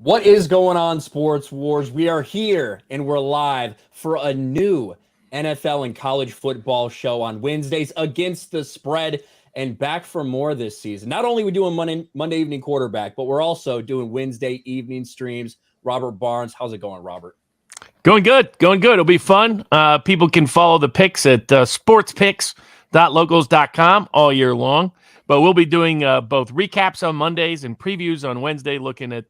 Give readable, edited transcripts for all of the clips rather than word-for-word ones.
What is going on, Sports Wars? We are here and we're live for a new NFL and college football show on Wednesdays against the spread and back for more this season. Not only are we doing Monday evening quarterback, but we're also doing Wednesday evening streams. Robert Barnes, how's it going, Robert? Going good. It'll be fun. People can follow the picks at sportspicks.locals.com all year long. But we'll be doing both recaps on Mondays and previews on Wednesday, looking at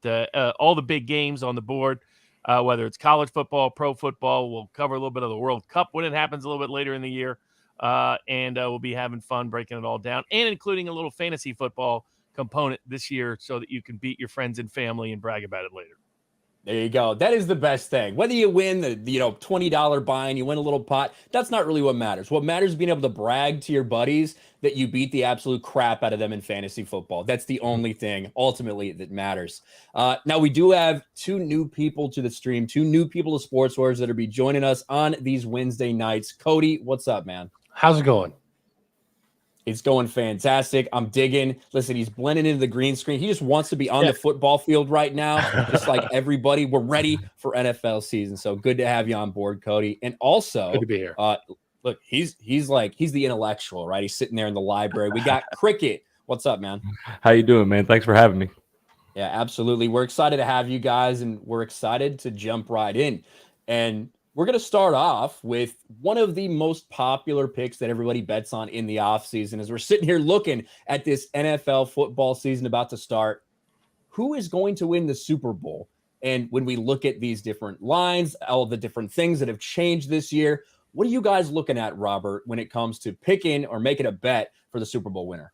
all the big games on the board, whether it's college football, pro football. We'll cover a little bit of the World Cup when it happens a little bit later in the year. And we'll be having fun breaking it all down and including a little fantasy football component this year so that you can beat your friends and family and brag about it later. There you go. That is the best thing. Whether you win the $20 buy-in, you win a little pot, that's not really what matters. What matters is being able to brag to your buddies that you beat the absolute crap out of them in fantasy football. That's the only thing ultimately that matters. Now, we do have two new people to the stream, two new people to Sports Wars that will be joining us on these Wednesday nights. Cody, what's up, man? How's it going? It's going fantastic. I'm digging. Listen, he's blending into the green screen. He just wants to be on the football field right now, just like everybody. We're ready for NFL season. So good to have you on board, Cody. And also, good to be here. Look, he's the intellectual, right? He's sitting there in the library. We got Cricket. What's up, man? How you doing, man? Thanks for having me. Yeah, absolutely. We're excited to have you guys, and we're excited to jump right in. And we're going to start off with one of the most popular picks that everybody bets on in the offseason. As we're sitting here looking at this NFL football season about to start, who is going to win the Super Bowl? And when we look at these different lines, all the different things that have changed this year, what are you guys looking at, Robert, when it comes to picking or making a bet for the Super Bowl winner?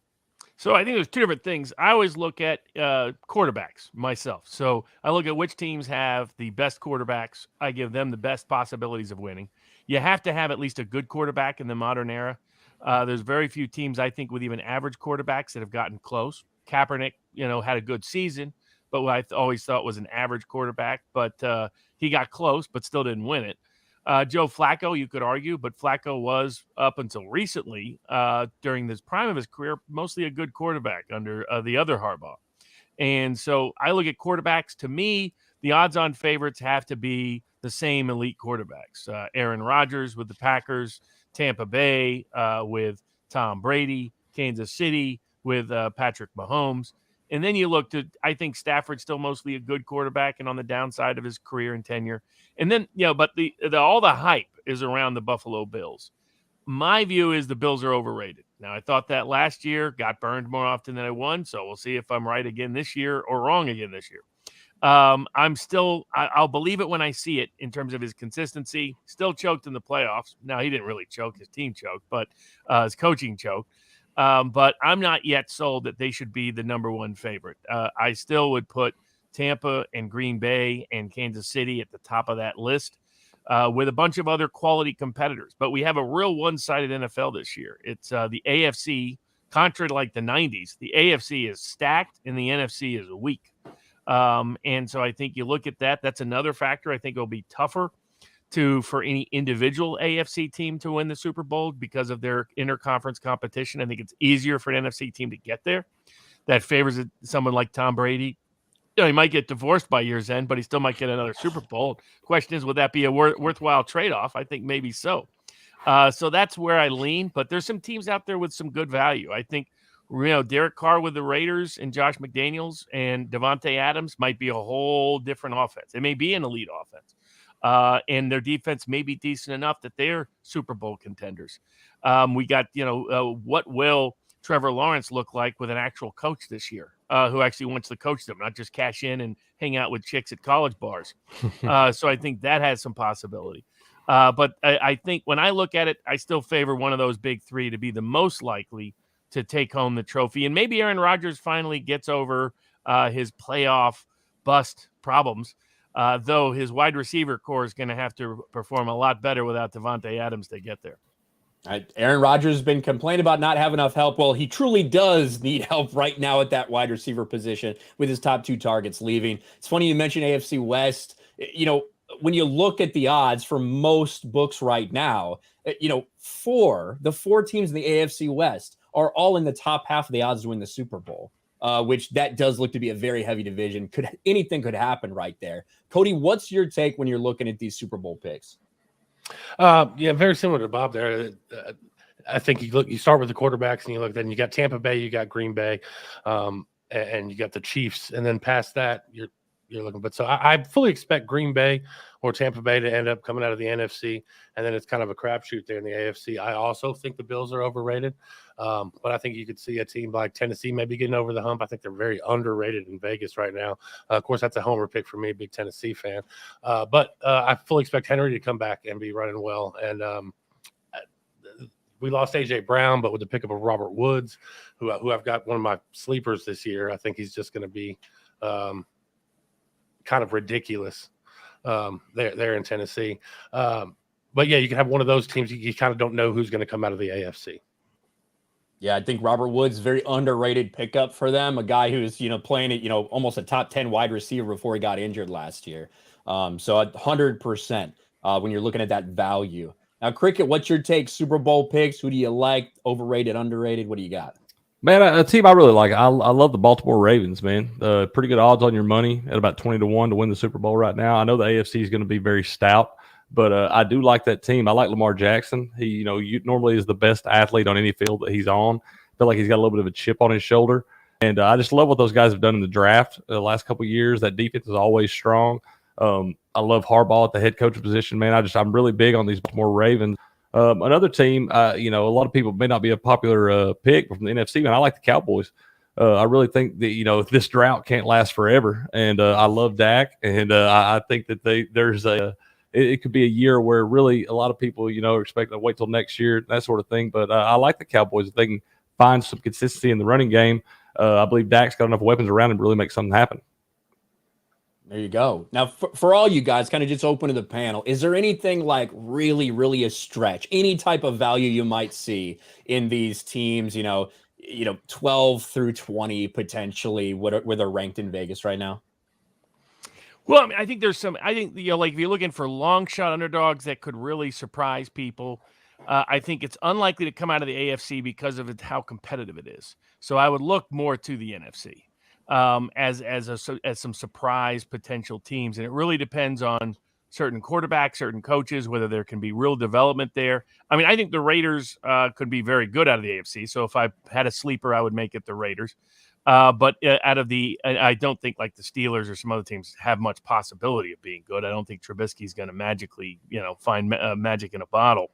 So I think there's two different things. I always look at quarterbacks myself. So I look at which teams have the best quarterbacks. I give them the best possibilities of winning. You have to have at least a good quarterback in the modern era. There's very few teams, I think, with even average quarterbacks that have gotten close. Kaepernick, had a good season, but what I always thought was an average quarterback. But he got close, but still didn't win it. Joe Flacco, you could argue, but Flacco was, up until recently, during this prime of his career, mostly a good quarterback under the other Harbaugh. And so I look at quarterbacks. To me, the odds-on favorites have to be the same elite quarterbacks. Aaron Rodgers with the Packers, Tampa Bay with Tom Brady, Kansas City with Patrick Mahomes. And then you look to, I think Stafford's still mostly a good quarterback and on the downside of his career and tenure. And then, but all the hype is around the Buffalo Bills. My view is the Bills are overrated. Now, I thought that last year, got burned more often than I won. So we'll see if I'm right again this year or wrong again this year. I'll believe it when I see it in terms of his consistency. Still choked in the playoffs. Now, he didn't really choke. His team choked, but his coaching choked. But I'm not yet sold that they should be the number one favorite. I still would put Tampa and Green Bay and Kansas City at the top of that list with a bunch of other quality competitors. But we have a real one-sided NFL this year. It's the AFC, contrary to like the 90s, the AFC is stacked and the NFC is weak. And so I think you look at that. That's another factor. I think it'll be tougher for any individual AFC team to win the Super Bowl because of their interconference competition. I think it's easier for an NFC team to get there. That favors someone like Tom Brady. He might get divorced by year's end, but he still might get another Super Bowl. Question is, would that be a worthwhile trade-off? I think maybe so. So that's where I lean. But there's some teams out there with some good value. I think, Derek Carr with the Raiders and Josh McDaniels and Devontae Adams might be a whole different offense. It may be an elite offense. And their defense may be decent enough that they're Super Bowl contenders. We got, what will Trevor Lawrence look like with an actual coach this year who actually wants to coach them, not just cash in and hang out with chicks at college bars. So I think that has some possibility. But I think when I look at it, I still favor one of those big three to be the most likely to take home the trophy. And maybe Aaron Rodgers finally gets over his playoff bust problems. Though his wide receiver core is going to have to perform a lot better without Devontae Adams to get there. Aaron Rodgers has been complaining about not having enough help. Well, he truly does need help right now at that wide receiver position with his top two targets leaving. It's funny you mentioned AFC West. When you look at the odds for most books right now, the four teams in the AFC West are all in the top half of the odds to win the Super Bowl. which that does look to be a very heavy division. Anything could happen right there. Cody, what's your take when you're looking at these Super Bowl picks? Yeah, very similar to Bob there. I think you start with the quarterbacks and then you got Tampa Bay, you got Green Bay, and you got the Chiefs, and then past that you're looking. But so I fully expect Green Bay or Tampa Bay to end up coming out of the NFC, and then it's kind of a crapshoot there in the AFC. I also think the Bills are overrated, but I think you could see a team like Tennessee maybe getting over the hump. I think they're very underrated in Vegas right now. Of course, that's a homer pick for me, big Tennessee fan. But I fully expect Henry to come back and be running well. And we lost A.J. Brown, but with the pickup of Robert Woods, who I've got one of my sleepers this year, I think he's just going to be kind of ridiculous there in Tennessee. But yeah, you can have one of those teams. You kind of don't know who's going to come out of the AFC. Yeah, I think Robert Woods, very underrated pickup for them. A guy who's, playing at, almost a top 10 wide receiver before he got injured last year. So 100% when you're looking at that value. Now, Cricket, what's your take? Super Bowl picks. Who do you like? Overrated, underrated? What do you got? Man, a team I really like. I love the Baltimore Ravens, man. Pretty good odds on your money at about 20-1 to win the Super Bowl right now. I know the AFC is going to be very stout, but I do like that team. I like Lamar Jackson. He, normally is the best athlete on any field that he's on. I feel like he's got a little bit of a chip on his shoulder. And I just love what those guys have done in the draft the last couple of years. That defense is always strong. I love Harbaugh at the head coach position, man. I'm really big on these Baltimore Ravens. Another team, a lot of people may not be a popular pick from the NFC, but I like the Cowboys. I really think that, this drought can't last forever. And I love Dak. And I think that it could be a year where really a lot of people, are expecting to wait till next year, that sort of thing. But I like the Cowboys. If they can find some consistency in the running game, I believe Dak's got enough weapons around him to really make something happen. There you go. Now, for all you guys, kind of just open to the panel, is there anything like really, really a stretch, any type of value you might see in these teams, 12 through 20 potentially, where they're ranked in Vegas right now? Well, I mean, I think there's some. I think like if you're looking for long shot underdogs that could really surprise people, I think it's unlikely to come out of the AFC because of how competitive it is. So I would look more to the NFC as some surprise potential teams, and it really depends on certain quarterbacks, certain coaches, whether there can be real development there. I mean, I think the Raiders could be very good out of the AFC. So if I had a sleeper, I would make it the Raiders. But out of I don't think like the Steelers or some other teams have much possibility of being good. I don't think Trubisky's going to magically, find magic in a bottle.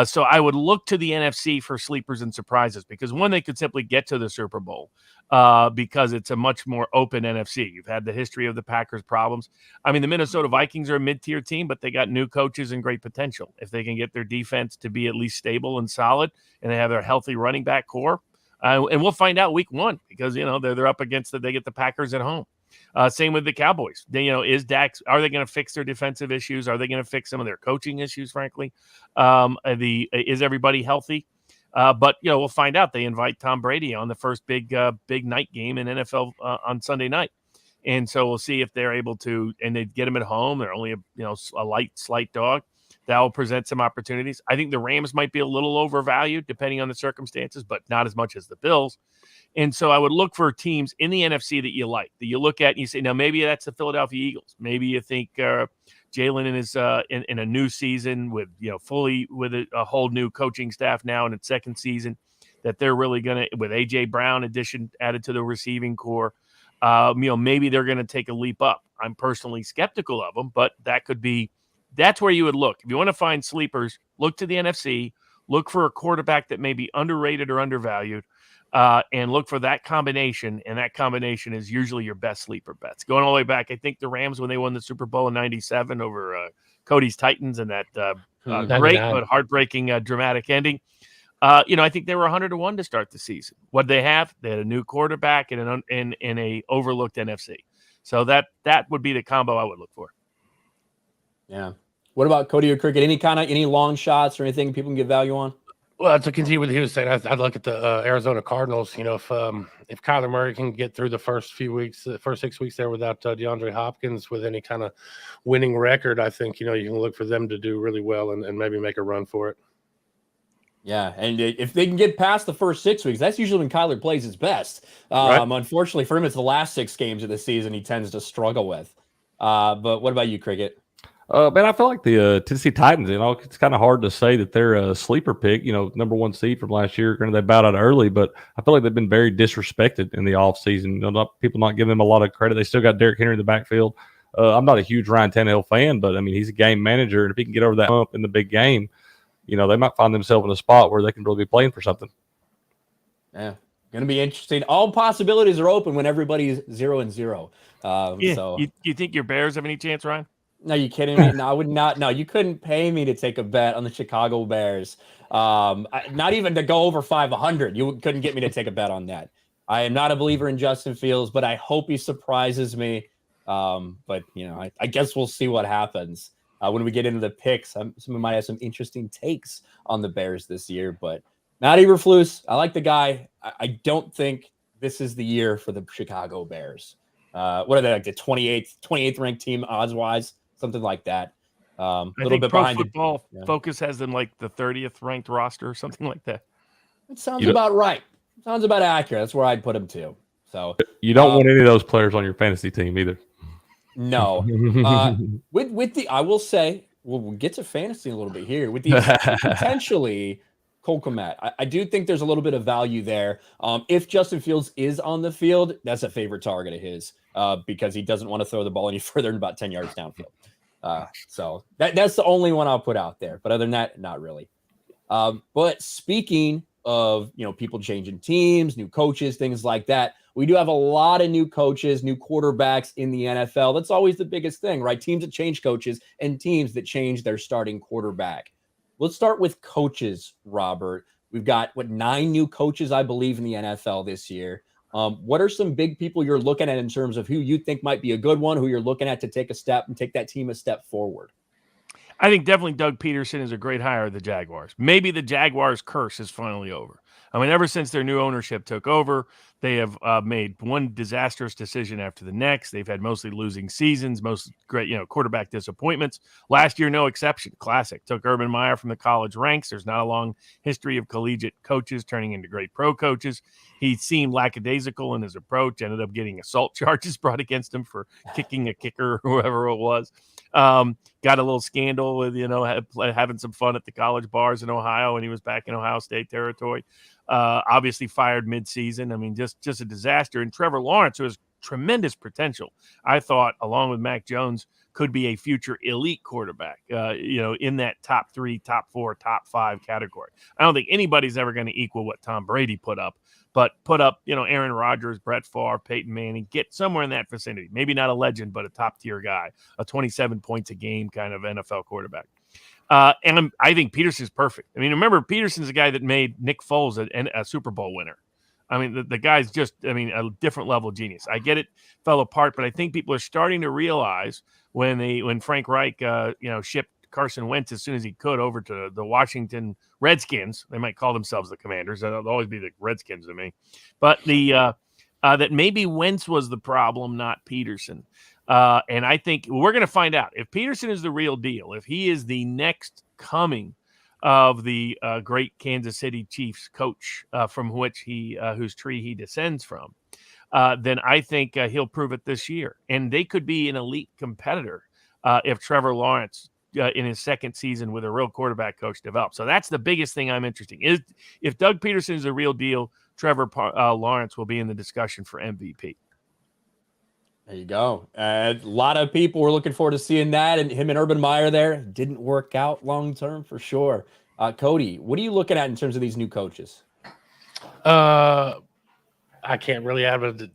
So I would look to the NFC for sleepers and surprises because one, they could simply get to the Super Bowl because it's a much more open NFC. You've had the history of the Packers problems. I mean, the Minnesota Vikings are a mid-tier team, but they got new coaches and great potential. If they can get their defense to be at least stable and solid and they have their healthy running back core, and we'll find out week one because, they're up against they get the Packers at home. Same with the Cowboys. Is Dak? Are they going to fix their defensive issues? Are they going to fix some of their coaching issues? Frankly, is everybody healthy? But we'll find out. They invite Tom Brady on the first big night game in NFL on Sunday night, and so we'll see if they're able to. And they get him at home. They're only a slight dog. That will present some opportunities. I think the Rams might be a little overvalued depending on the circumstances, but not as much as the Bills. And so I would look for teams in the NFC that you like, that you look at and you say, now maybe that's the Philadelphia Eagles. Maybe you think Jalen is in a new season with, fully with a whole new coaching staff now in its second season, that they're really going to, with A.J. Brown added to the receiving core, maybe they're going to take a leap up. I'm personally skeptical of them, but that's where you would look. If you want to find sleepers, look to the NFC, look for a quarterback that may be underrated or undervalued, and look for that combination, and that combination is usually your best sleeper bets. Going all the way back, I think the Rams, when they won the Super Bowl in '97 over Cody's Titans and that great but heartbreaking dramatic ending, I think they were 100-1 to start the season. What did they have? They had a new quarterback and in a overlooked NFC. So that would be the combo I would look for. Yeah. What about Cody or Cricket? Any long shots or anything people can get value on? Well, to continue with what he was saying, I'd look at the Arizona Cardinals. If Kyler Murray can get through the first 6 weeks there without DeAndre Hopkins with any kind of winning record, I think, you can look for them to do really well and maybe make a run for it. Yeah, and if they can get past the first 6 weeks, that's usually when Kyler plays his best. Right. Unfortunately for him, it's the last 6 games of the season he tends to struggle with. But what about you, Cricket? Man, I feel like the Tennessee Titans, it's kind of hard to say that they're a sleeper pick, number 1 seed from last year. Granted, they bowed out early, but I feel like they've been very disrespected in the offseason. People not giving them a lot of credit. They still got Derrick Henry in the backfield. I'm not a huge Ryan Tannehill fan, but, he's a game manager, and if he can get over that hump in the big game, they might find themselves in a spot where they can really be playing for something. Yeah, going to be interesting. All possibilities are open when everybody's 0-0. So you think your Bears have any chance, Ryan? No, you kidding me? No, I would not. No, you couldn't pay me to take a bet on the Chicago Bears. Not even to go over 500. You couldn't get me to take a bet on that. I am not a believer in Justin Fields, but I hope he surprises me. But I guess we'll see what happens. When we get into the picks, someone might have some interesting takes on the Bears this year. But Matt Eberflus, I like the guy. I don't think this is the year for the Chicago Bears. What are they, like the 28th ranked team odds-wise? Something like that. I think bit Pro behind Football Focus has them like the 30th ranked roster or something like that. That sounds about right. Sounds about accurate. That's where I'd put them too. So you don't want any of those players on your fantasy team either. No. With the, I will say, we'll get to fantasy a little bit here. With the potentially Cole Kmet, I do think there's a little bit of value there. If Justin Fields is on the field, that's a favorite target of his because he doesn't want to throw the ball any further than about 10 yards downfield. So that's the only one I'll put out there. But other than that, not really. But speaking of people changing teams, new coaches, things like that, we do have a lot of new coaches, new quarterbacks in the NFL. That's always the biggest thing, right? Teams that change coaches and teams that change their starting quarterback. Let's start with coaches, Robert. We've got 9 new coaches, I believe, in the NFL this year. What are some big people you're looking at in terms of who you think might be a good one, who you're looking at to take a step and take that team a step forward? I think definitely Doug Peterson is a great hire of the Jaguars. Maybe the Jaguars' curse is finally over. I mean, ever since their new ownership took over, they have made one disastrous decision after the next. They've had mostly losing seasons, most great, quarterback disappointments. Last year, no exception. Classic. Took Urban Meyer from the college ranks. There's not a long history of collegiate coaches turning into great pro coaches. He seemed lackadaisical in his approach, ended up getting assault charges brought against him for kicking a kicker or whoever it was. Got a little scandal with, having some fun at the college bars in Ohio when he was back in Ohio State territory. Obviously fired midseason. I mean, just a disaster. And Trevor Lawrence, who has tremendous potential, I thought, along with Mac Jones, could be a future elite quarterback, in that top 3, top 4, top 5 category. I don't think anybody's ever going to equal what Tom Brady put up, but put up, Aaron Rodgers, Brett Favre, Peyton Manning, get somewhere in that vicinity. Maybe not a legend, but a top tier guy, a 27 points a game kind of NFL quarterback. And I think Peterson's perfect. I mean, remember, Peterson's the guy that made Nick Foles a Super Bowl winner. I mean, the guy's just, a different level of genius. I get it fell apart, but I think people are starting to realize when Frank Reich, shipped Carson Wentz as soon as he could over to the Washington Redskins. They might call themselves the Commanders. They'll always be the Redskins to me. But that maybe Wentz was the problem, not Peterson. And I think we're going to find out if Peterson is the real deal, if he is the next coming of the great Kansas City Chiefs coach from which whose tree he descends from, then I think he'll prove it this year. And they could be an elite competitor if Trevor Lawrence in his second season with a real quarterback coach develops. So that's the biggest thing I'm interested in. If Doug Peterson is the real deal, Trevor Lawrence will be in the discussion for MVP. There you go. A lot of people were looking forward to seeing that, and him and Urban Meyer there didn't work out long term for sure. Cody, what are you looking at in terms of these new coaches? I can't really add, but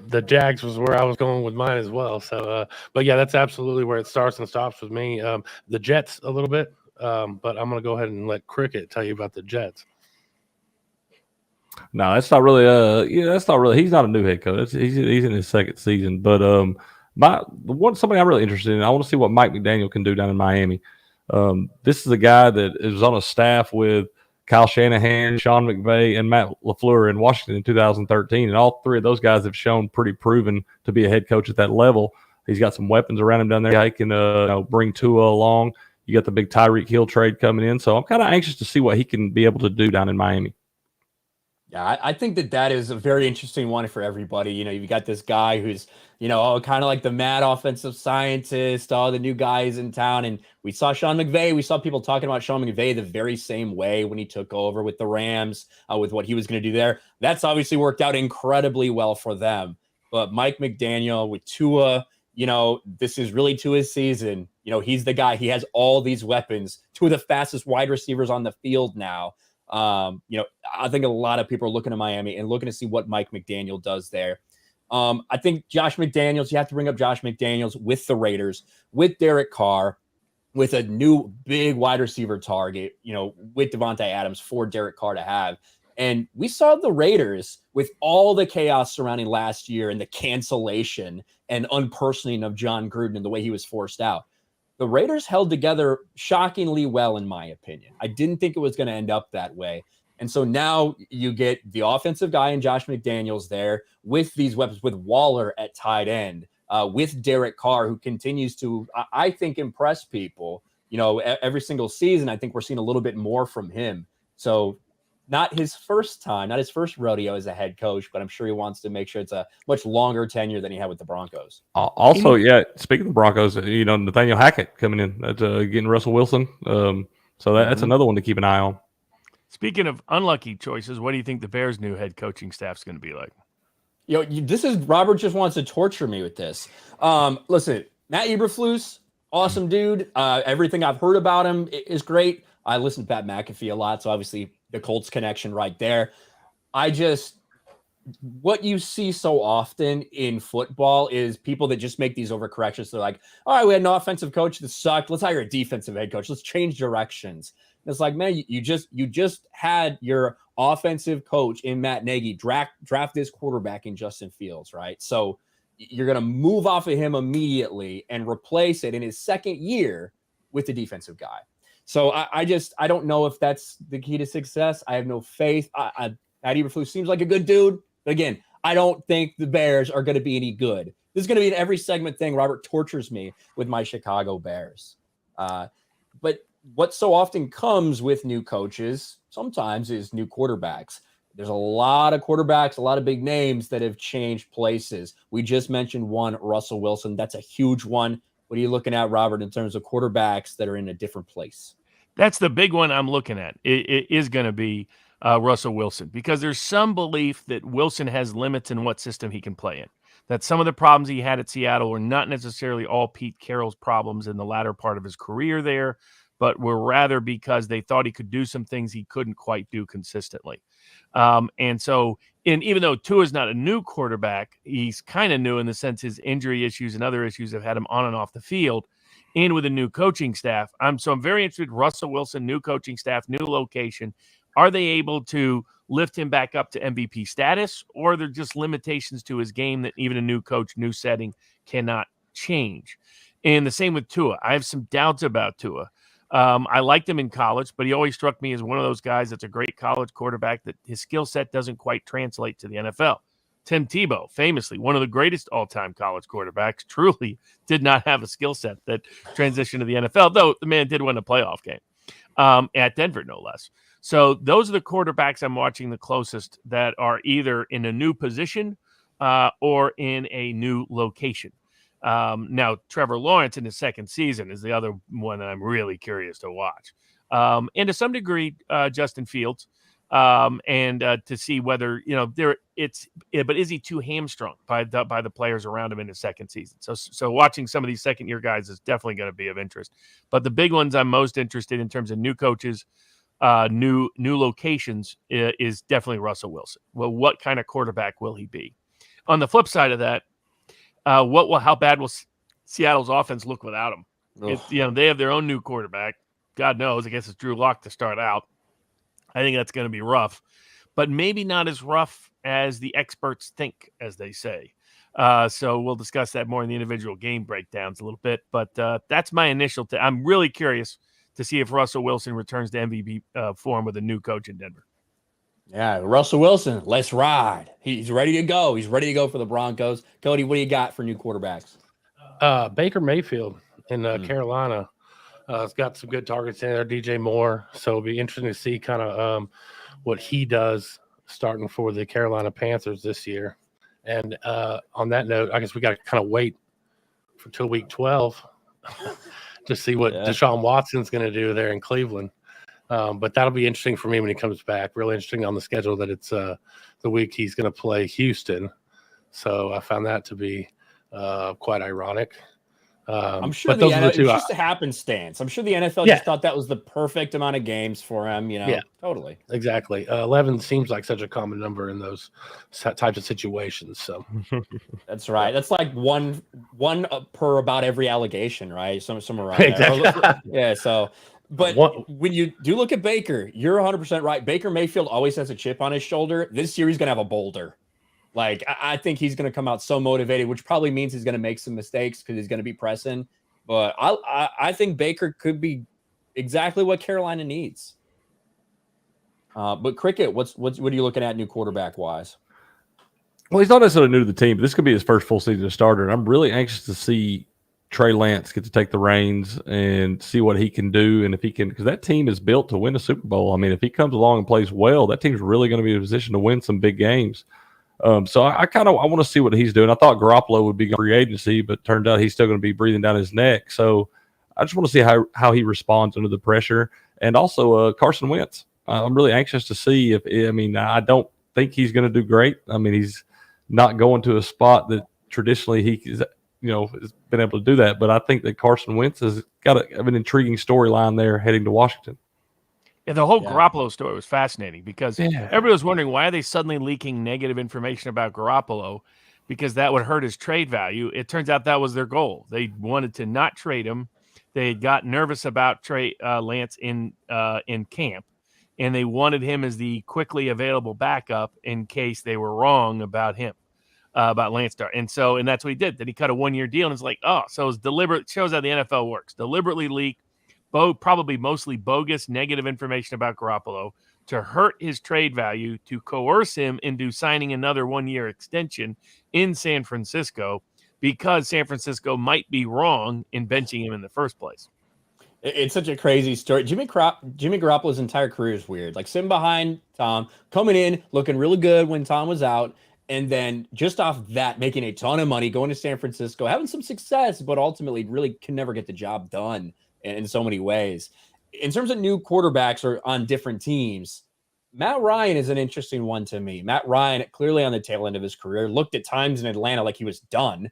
the Jags was where I was going with mine as well. So, but yeah, that's absolutely where it starts and stops with me. The Jets a little bit, but I'm going to go ahead and let Cricket tell you about the Jets. No, that's not really. That's not really. He's not a new head coach. He's in his second season. But somebody I'm really interested in. I want to see what Mike McDaniel can do down in Miami. This is a guy that is on a staff with Kyle Shanahan, Sean McVay, and Matt LaFleur in Washington in 2013, and all 3 of those guys have shown pretty proven to be a head coach at that level. He's got some weapons around him down there. He can bring Tua along. You got the big Tyreek Hill trade coming in. So I'm kind of anxious to see what he can be able to do down in Miami. Yeah, I think that is a very interesting one for everybody. You've got this guy who's, kind of like the mad offensive scientist, all the new guys in town. And we saw Sean McVay. We saw people talking about Sean McVay the very same way when he took over with the Rams, with what he was going to do there. That's obviously worked out incredibly well for them. But Mike McDaniel with Tua, this is really Tua's season. He's the guy. He has all these weapons, two of the fastest wide receivers on the field now. I think a lot of people are looking at Miami and looking to see what Mike McDaniel does there. I think Josh McDaniels, you have to bring up Josh McDaniels with the Raiders, with Derek Carr, with a new big wide receiver target, with Devontae Adams for Derek Carr to have. And we saw the Raiders with all the chaos surrounding last year and the cancellation and unpersoning of John Gruden and the way he was forced out. The Raiders held together shockingly well, in my opinion. I didn't think it was going to end up that way. And so now you get the offensive guy in Josh McDaniels there with these weapons, with Waller at tight end, with Derek Carr, who continues to, I think, impress people. Every single season, I think we're seeing a little bit more from him. So not his first rodeo as a head coach, but I'm sure he wants to make sure it's a much longer tenure than he had with the Broncos. Also, speaking of the Broncos, Nathaniel Hackett coming in, getting Russell Wilson. So that's another one to keep an eye on. Speaking of unlucky choices, what do you think the Bears' new head coaching staff is going to be like? Robert just wants to torture me with this. Listen, Matt Eberflus, awesome dude. Everything I've heard about him is great. I listen to Pat McAfee a lot, so obviously the Colts connection right there. What you see so often in football is people that just make these overcorrections. They're like, all right, we had an offensive coach that sucked. Let's hire a defensive head coach. Let's change directions. And it's like, man, you just had your offensive coach in Matt Nagy draft this quarterback in Justin Fields, right? So you're going to move off of him immediately and replace it in his second year with the defensive guy. So I don't know if that's the key to success. I have no faith. Matt Eberflus seems like a good dude. But again, I don't think the Bears are going to be any good. This is going to be an every segment thing. Robert tortures me with my Chicago Bears. But what so often comes with new coaches sometimes is new quarterbacks. There's a lot of quarterbacks, a lot of big names that have changed places. We just mentioned one, Russell Wilson. That's a huge one. What are you looking at, Robert, in terms of quarterbacks that are in a different place? That's the big one I'm looking at. It is going to be Russell Wilson, because there's some belief that Wilson has limits in what system he can play in, that some of the problems he had at Seattle were not necessarily all Pete Carroll's problems in the latter part of his career there, but were rather because they thought he could do some things he couldn't quite do consistently. And even though Tua is not a new quarterback, he's kind of new in the sense his injury issues and other issues have had him on and off the field, and with a new coaching staff. I'm very interested. Russell Wilson, new coaching staff, new location. Are they able to lift him back up to MVP status, or are there just limitations to his game that even a new coach, new setting cannot change? And the same with Tua. I have some doubts about Tua. I liked him in college, but he always struck me as one of those guys that's a great college quarterback that his skill set doesn't quite translate to the NFL. Tim Tebow, famously one of the greatest all-time college quarterbacks, truly did not have a skill set that transitioned to the NFL, though the man did win a playoff game at Denver, no less. So those are the quarterbacks I'm watching the closest that are either in a new position or in a new location. Now, Trevor Lawrence in his second season is the other one that I'm really curious to watch. And to some degree, Justin Fields, and to see whether, but is he too hamstrung by the players around him in his second season? So watching some of these second year guys is definitely going to be of interest. But the big ones I'm most interested in terms of new coaches, new locations is definitely Russell Wilson. Well, what kind of quarterback will he be? On the flip side of that, how bad will Seattle's offense look without him? They have their own new quarterback. God knows, I guess it's Drew Lock to start out. I think that's going to be rough, but maybe not as rough as the experts think, as they say. So we'll discuss that more in the individual game breakdowns a little bit, but that's my initial I'm really curious to see if Russell Wilson returns to MVP form with a new coach in Denver. Yeah, Russell Wilson, let's ride. He's ready to go. He's ready to go for the Broncos. Cody, what do you got for new quarterbacks? Baker Mayfield in Carolina. It's got some good targets in there, DJ Moore. So it'll be interesting to see kind of what he does starting for the Carolina Panthers this year. And on that note, I guess we got to kind of wait until week 12 to see what Deshaun Watson's going to do there in Cleveland. But that'll be interesting for me when he comes back. Really interesting on the schedule that it's the week he's going to play Houston. So I found that to be quite ironic. I'm sure the NFL, it's just a happenstance. I'm sure the NFL just thought that was the perfect amount of games for him. Totally. Exactly. 11 seems like such a common number in those types of situations. So that's right. That's like one per about every allegation, right? Somewhere around exactly. there. So, but when you do look at Baker, you're 100% right. Baker Mayfield always has a chip on his shoulder. This year he's going to have a boulder. Like, I think he's going to come out so motivated, which probably means he's going to make some mistakes because he's going to be pressing. But I think Baker could be exactly what Carolina needs. But Cricket, what are you looking at new quarterback wise? Well, he's not necessarily new to the team, but this could be his first full season as starter. And I'm really anxious to see Trey Lance get to take the reins and see what he can do. And if he can, because that team is built to win a Super Bowl. I mean, if he comes along and plays well, that team's really going to be in a position to win some big games. So I want to see what he's doing. I thought Garoppolo would be free agency, but turned out he's still going to be breathing down his neck. So I just want to see how he responds under the pressure. And also Carson Wentz. I'm really anxious to see I don't think he's going to do great. I mean, he's not going to a spot that traditionally has been able to do that. But I think that Carson Wentz has got an intriguing storyline there heading to Washington. Yeah, the whole Garoppolo story was fascinating because everybody was wondering why are they suddenly leaking negative information about Garoppolo because that would hurt his trade value. It turns out that was their goal. They wanted to not trade him. They got nervous about Lance in camp, and they wanted him as the quickly available backup in case they were wrong about him, about Lance. And that's what he did. Then he cut a 1-year deal, and it's like, so it's deliberate. Shows how the NFL works. Deliberately leak. Probably mostly bogus negative information about Garoppolo to hurt his trade value, to coerce him into signing another 1-year extension in San Francisco because San Francisco might be wrong in benching him in the first place. It's such a crazy story. Jimmy Garoppolo's entire career is weird. Like sitting behind Tom, coming in, looking really good when Tom was out, and then just off that, making a ton of money, going to San Francisco, having some success, but ultimately really can never get the job done in so many ways. In terms of new quarterbacks or on different teams, Matt Ryan is an interesting one to me. Matt Ryan, clearly on the tail end of his career, looked at times in Atlanta like he was done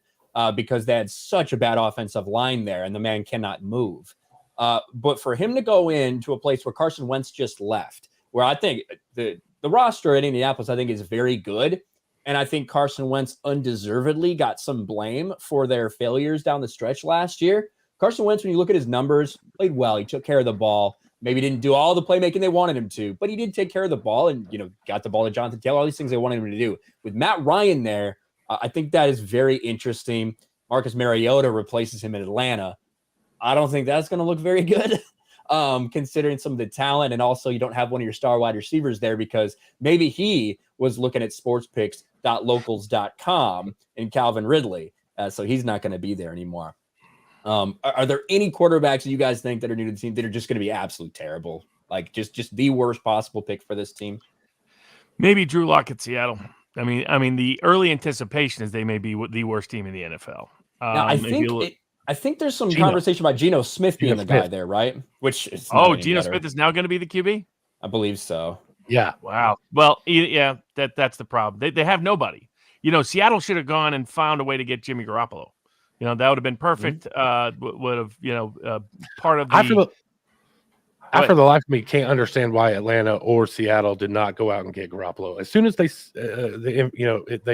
because they had such a bad offensive line there and the man cannot move. But for him to go into a place where Carson Wentz just left, where I think the roster in Indianapolis, I think is very good. And I think Carson Wentz undeservedly got some blame for their failures down the stretch last year. Carson Wentz, when you look at his numbers, played well. He took care of the ball. Maybe didn't do all the playmaking they wanted him to, but he did take care of the ball and, got the ball to Jonathan Taylor, all these things they wanted him to do. With Matt Ryan there, I think that is very interesting. Marcus Mariota replaces him in Atlanta. I don't think that's going to look very good, considering some of the talent. And also you don't have one of your star wide receivers there because maybe he was looking at sportspicks.locals.com and Calvin Ridley. So he's not going to be there anymore. Are there any quarterbacks that you guys think that are new to the team that are just going to be absolute terrible? Like just the worst possible pick for this team? Maybe Drew Lock at Seattle. I mean, the early anticipation is they may be the worst team in the NFL. Now, I think there's some conversation about Geno Smith being the guy there, right? Which is Geno Smith is now going to be the QB? I believe so. Yeah. Wow. Well, yeah, that's the problem. They have nobody. Seattle should have gone and found a way to get Jimmy Garoppolo. That would have been perfect. Would have, part of the. After the life of me, can't understand why Atlanta or Seattle did not go out and get Garoppolo. As soon as they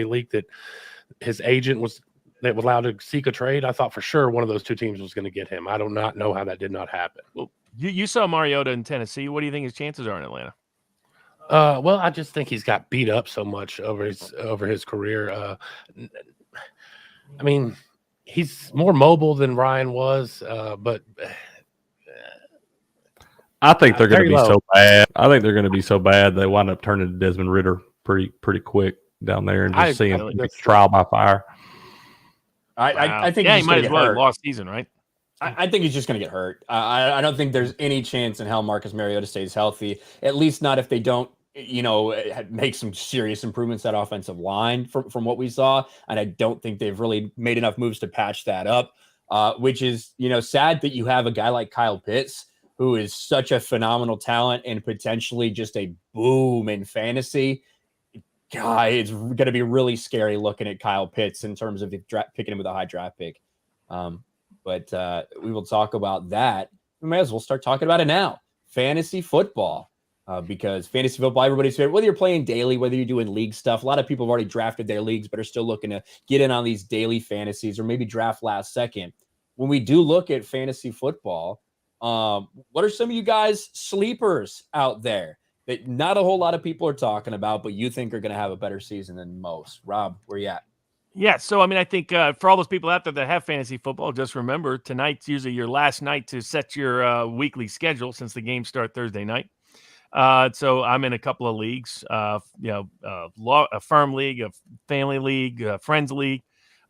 leaked that his agent was allowed to seek a trade, I thought for sure one of those two teams was going to get him. I do not know how that did not happen. Well, you saw Mariota in Tennessee. What do you think his chances are in Atlanta? Well, I just think he's got beat up so much over his career. I mean, he's more mobile than Ryan was, but I think they're going to be so bad. I think they're going to be so bad they wind up turning to Desmond Ridder pretty quick down there and just seeing trial by fire. I think he might as well have lost season, right? I think he's just going to get hurt. I don't think there's any chance in hell Marcus Mariota stays healthy, at least not if they don't, make some serious improvements at offensive line from what we saw. And I don't think they've really made enough moves to patch that up, which is, sad that you have a guy like Kyle Pitts, who is such a phenomenal talent and potentially just a boom in fantasy. God, it's going to be really scary looking at Kyle Pitts in terms of picking him with a high draft pick. But we will talk about that. We may as well start talking about it now. Fantasy football. Because fantasy football, everybody's favorite, whether you're playing daily, whether you're doing league stuff. A lot of people have already drafted their leagues, but are still looking to get in on these daily fantasies or maybe draft last second. When we do look at fantasy football, what are some of you guys' sleepers out there that not a whole lot of people are talking about, but you think are going to have a better season than most? Rob, where you at? Yeah, so I think for all those people out there that have fantasy football, just remember tonight's usually your last night to set your weekly schedule since the games start Thursday night. So I'm in a couple of leagues, a firm league, a family league, a friends league,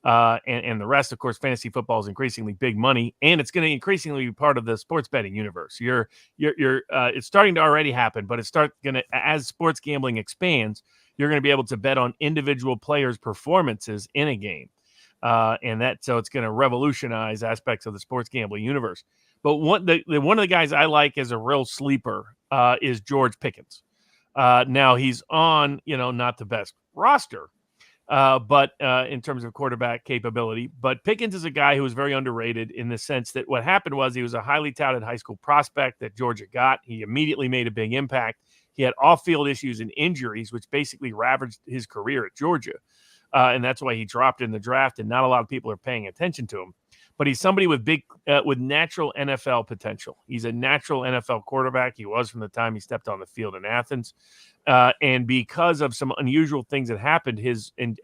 and the rest. Of course, fantasy football is increasingly big money, and it's going to increasingly be part of the sports betting universe. It's starting to already happen, but as sports gambling expands, you're going to be able to bet on individual players' performances in a game, so it's going to revolutionize aspects of the sports gambling universe. But one of the guys I like as a real sleeper is George Pickens. Now he's on, not the best roster, but in terms of quarterback capability. But Pickens is a guy who was very underrated in the sense that what happened was he was a highly touted high school prospect that Georgia got. He immediately made a big impact. He had off-field issues and injuries, which basically ravaged his career at Georgia. And that's why he dropped in the draft, and not a lot of people are paying attention to him. But he's somebody with with natural NFL potential. He's a natural NFL quarterback. He was from the time he stepped on the field in Athens. And because of some unusual things that happened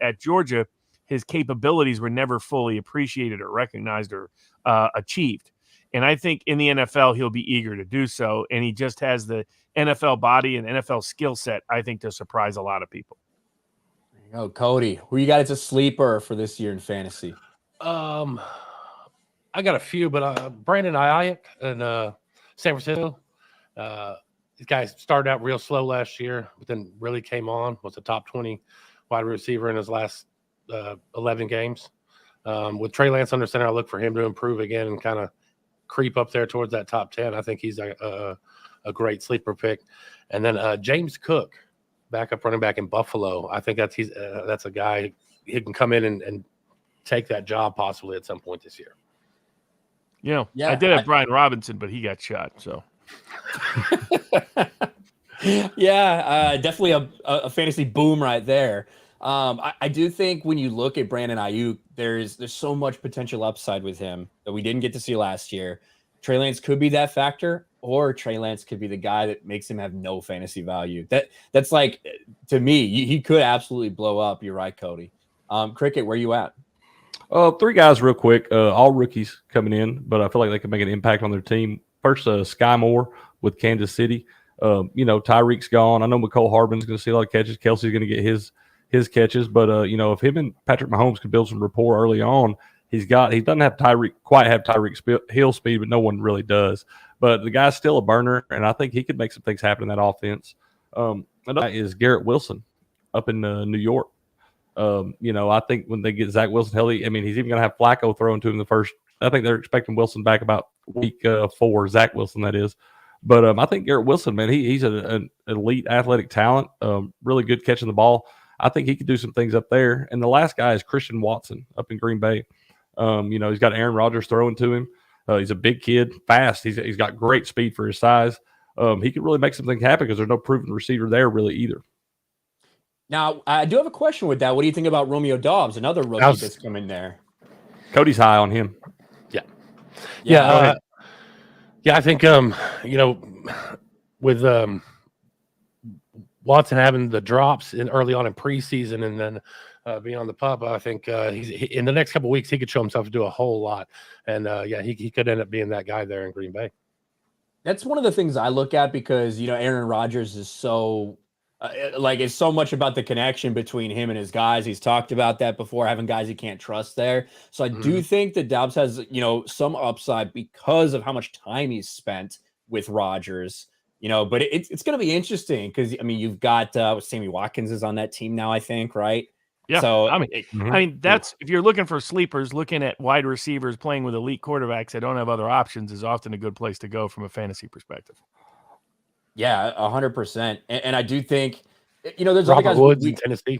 at Georgia, his capabilities were never fully appreciated or recognized or achieved. And I think in the NFL, he'll be eager to do so. And he just has the NFL body and NFL skill set, I think, to surprise a lot of people. There you go, Cody. Who you got as a sleeper for this year in fantasy? I got a few, but Brandon Ayuk in San Francisco. These guys started out real slow last year, but then really came on. Was a top 20 wide receiver in his last 11 games. With Trey Lance under center, I look for him to improve again and kind of creep up there towards that top 10. I think he's a great sleeper pick. And then James Cook, backup running back in Buffalo. I think that's a guy who can come in and take that job possibly at some point this year. Yeah, I did have Brian Robinson, but he got shot. So, definitely a fantasy boom right there. I do think when you look at Brandon Ayuk, there's so much potential upside with him that we didn't get to see last year. Trey Lance could be that factor, or Trey Lance could be the guy that makes him have no fantasy value. That's like, to me, he could absolutely blow up. You're right, Cody. Cricket, where you at? Three guys real quick, all rookies coming in, but I feel like they can make an impact on their team. First, Sky Moore with Kansas City. Tyreek's gone. I know McCole Harbin's going to see a lot of catches. Kelsey's going to get his catches, but if him and Patrick Mahomes could build some rapport early on, he doesn't have Tyreek's Hill speed, but no one really does. But the guy's still a burner, and I think he could make some things happen in that offense. Another is Garrett Wilson up in New York. I think when they get Zach Wilson healthy, he's even going to have Flacco thrown to him the first. I think they're expecting Wilson back about week 4, Zach Wilson, that is. But I think Garrett Wilson, man, he's an elite athletic talent, really good catching the ball. I think he could do some things up there. And the last guy is Christian Watson up in Green Bay. He's got Aaron Rodgers throwing to him. He's a big kid, fast. He's got great speed for his size. He could really make something happen because there's no proven receiver there really either. Now, I do have a question with that. What do you think about Romeo Doubs, another rookie that's come in there? Cody's high on him. Yeah. I think, with Watson having the drops early on in preseason and then being on the pup, I think he's in the next couple of weeks, he could show himself to do a whole lot. And, he could end up being that guy there in Green Bay. That's one of the things I look at because, Aaron Rodgers is so Like it's so much about the connection between him and his guys. He's talked about that before, having guys he can't trust there. So I do think that Dobbs has, some upside because of how much time he's spent with Rodgers. But it's going to be interesting because you've got Sammy Watkins is on that team now, I think, right? Yeah. So that's if you're looking for sleepers, looking at wide receivers playing with elite quarterbacks that don't have other options is often a good place to go from a fantasy perspective. Yeah, 100%. And I do think, there's Robert other guys Woods in Tennessee.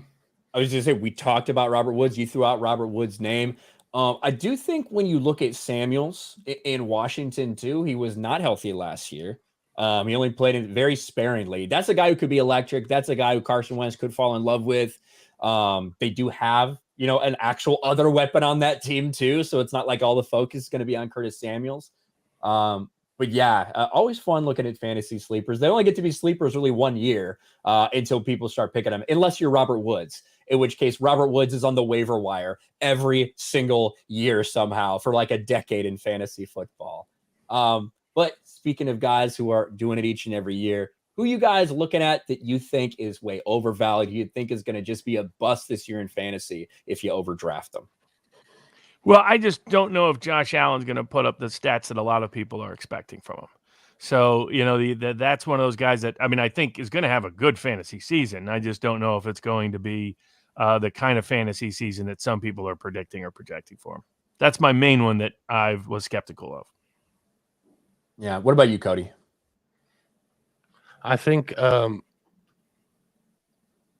I was going to say, we talked about Robert Woods. You threw out Robert Woods' name. I do think when you look at Samuels in Washington too, he was not healthy last year. He only played it very sparingly. That's a guy who could be electric. That's a guy who Carson Wentz could fall in love with. They do have, an actual other weapon on that team too. So it's not like all the focus is going to be on Curtis Samuels. But yeah, always fun looking at fantasy sleepers. They only get to be sleepers really 1 year until people start picking them, unless you're Robert Woods, in which case Robert Woods is on the waiver wire every single year somehow for like a decade in fantasy football. But speaking of guys who are doing it each and every year, who you guys looking at that you think is way overvalued, you think is going to just be a bust this year in fantasy if you overdraft them? Well, I just don't know if Josh Allen's going to put up the stats that a lot of people are expecting from him. So, that's one of those guys that, I think is going to have a good fantasy season. I just don't know if it's going to be the kind of fantasy season that some people are predicting or projecting for him. That's my main one that I was skeptical of. Yeah. What about you, Cody? I think,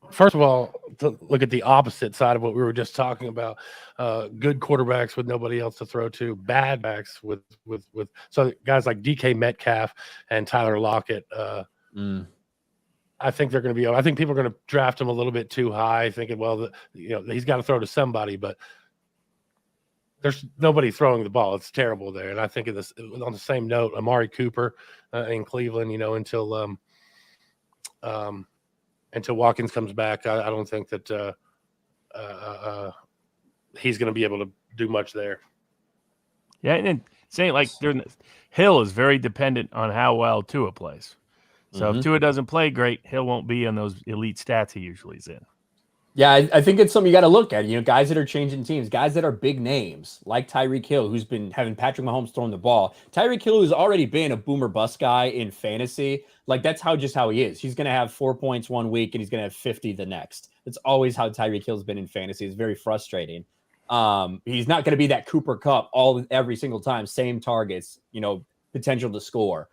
first of all, to look at the opposite side of what we were just talking about, good quarterbacks with nobody else to throw to, bad backs with so guys like DK Metcalf and Tyler Lockett. I think they're going to be. I think people are going to draft him a little bit too high, thinking, well, he's got to throw to somebody, but there's nobody throwing the ball. It's terrible there. And I think on the same note, Amari Cooper in Cleveland, until Watkins comes back, I don't think that he's going to be able to do much there. Yeah, and saying like Hill is very dependent on how well Tua plays. So if Tua doesn't play great, Hill won't be on those elite stats he usually is in. Yeah, I think it's something you got to look at. Guys that are changing teams, guys that are big names, like Tyreek Hill, who's been having Patrick Mahomes throwing the ball. Tyreek Hill has already been a boomer bust guy in fantasy. Like, that's how he is. He's going to have 4 points 1 week, and he's going to have 50 the next. That's always how Tyreek Hill's been in fantasy. It's very frustrating. He's not going to be that Cooper Kupp every single time, same targets, potential to score.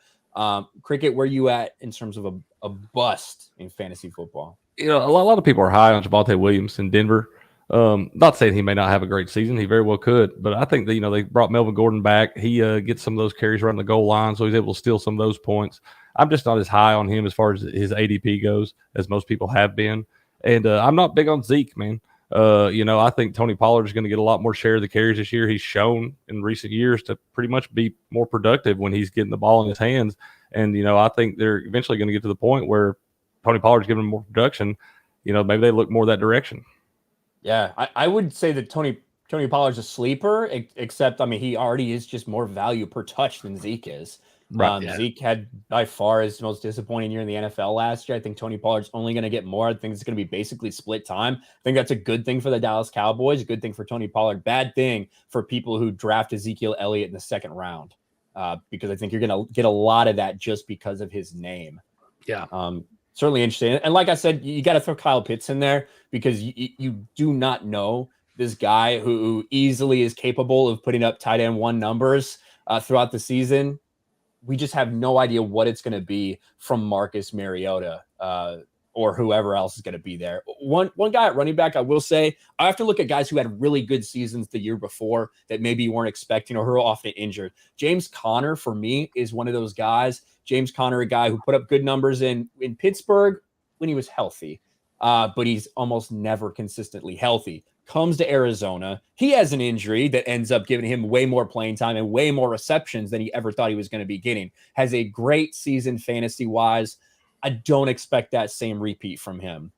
Cricket, where you at in terms of a bust in fantasy football? A lot of people are high on Javonte Williams in Denver. Not saying he may not have a great season. He very well could. But I think that, they brought Melvin Gordon back. He gets some of those carries around the goal line, so he's able to steal some of those points. I'm just not as high on him as far as his ADP goes as most people have been. And I'm not big on Zeke, man. I think Tony Pollard is going to get a lot more share of the carries this year. He's shown in recent years to pretty much be more productive when he's getting the ball in his hands. And, I think they're eventually going to get to the point where Tony Pollard's giving him more production. Maybe they look more that direction. Yeah, I would say that Tony Pollard's a sleeper, except, he already is just more value per touch than Zeke is. Right, Zeke had by far his most disappointing year in the NFL last year. I think Tony Pollard's only going to get more. I think it's going to be basically split time. I think that's a good thing for the Dallas Cowboys, a good thing for Tony Pollard, bad thing for people who draft Ezekiel Elliott in the second round, because I think you're going to get a lot of that just because of his name. Yeah. Certainly interesting. And like I said, you got to throw Kyle Pitts in there because you do not know this guy who easily is capable of putting up tight end 1 numbers throughout the season. We just have no idea what it's going to be from Marcus Mariota or whoever else is going to be there. One guy at running back, I will say, I have to look at guys who had really good seasons the year before that maybe you weren't expecting or who are often injured. James Conner, for me, is one of those guys. James Conner, a guy who put up good numbers in Pittsburgh when he was healthy, but he's almost never consistently healthy. Comes to Arizona. He has an injury that ends up giving him way more playing time and way more receptions than he ever thought he was going to be getting. Has a great season fantasy-wise. I don't expect that same repeat from him.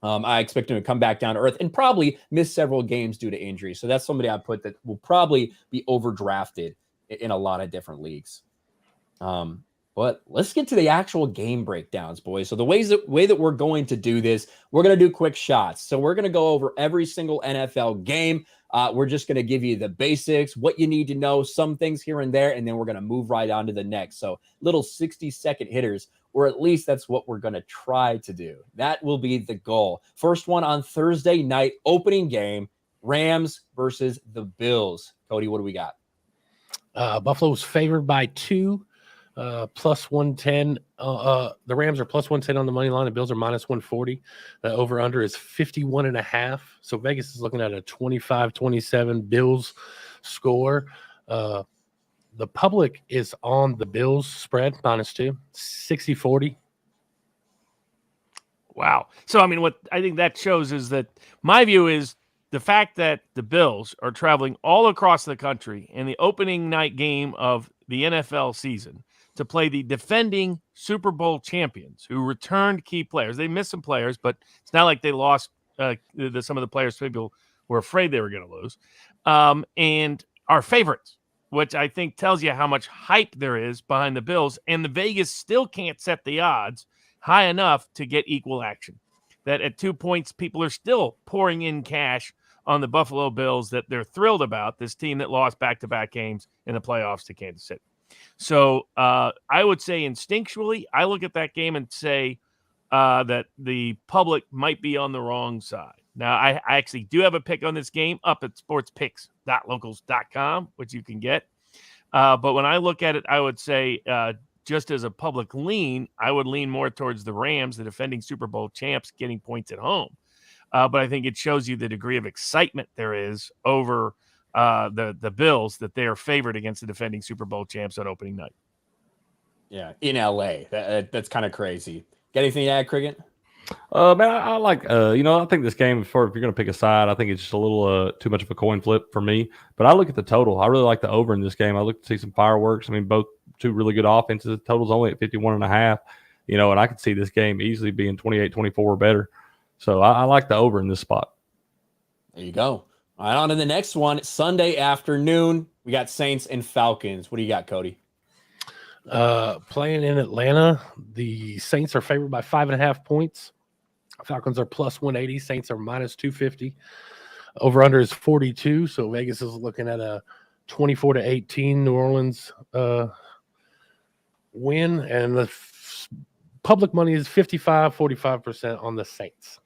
I expect him to come back down to earth and probably miss several games due to injury. So that's somebody I put that will probably be overdrafted in a lot of different leagues. But let's get to the actual game breakdowns, boys. So the way that we're going to do this, we're going to do quick shots. So we're going to go over every single NFL game. We're just going to give you the basics, what you need to know, some things here and there, and then we're going to move right on to the next. So little 60-second hitters, or at least that's what we're going to try to do. That will be the goal. First one on Thursday night, opening game, Rams versus the Bills. Cody, what do we got? Buffalo was favored by 2. Plus 110. The Rams are plus 110 on the money line. The Bills are minus 140. The over under is 51.5. So Vegas is looking at a 25-27 Bills score. The public is on the Bills spread -2, 60-40. Wow. So, I mean, what I think that shows is that my view is the fact that the Bills are traveling all across the country in the opening night game of the NFL season to play the defending Super Bowl champions who returned key players. They missed some players, but it's not like they lost some of the players people were afraid they were going to lose, and are favorites, which I think tells you how much hype there is behind the Bills. And the Vegas still can't set the odds high enough to get equal action. That at 2 points, people are still pouring in cash on the Buffalo Bills that they're thrilled about, this team that lost back-to-back games in the playoffs to Kansas City. So I would say instinctually, I look at that game and say that the public might be on the wrong side. Now, I actually do have a pick on this game up at sportspicks.locals.com, which you can get. But when I look at it, I would say just as a public lean, I would lean more towards the Rams, the defending Super Bowl champs, getting points at home. But I think it shows you the degree of excitement there is over the Bills, that they are favored against the defending Super Bowl champs on opening night. Yeah, in LA. That's kind of crazy. Got anything to add, Cricket? Man, I like, I think this game, if you're going to pick a side, I think it's just a little too much of a coin flip for me. But I look at the total. I really like the over in this game. I look to see some fireworks. I mean, both two really good offenses. The total's only at 51.5, and I could see this game easily being 28-24 or better. So I like the over in this spot. There you go. All right, on to the next one. Sunday afternoon, we got Saints and Falcons. What do you got, Cody? Playing in Atlanta, the Saints are favored by 5.5 points. Falcons are plus 180. Saints are minus 250. Over under is 42. So Vegas is looking at a 24-18 New Orleans win, and the public money is 45% on the Saints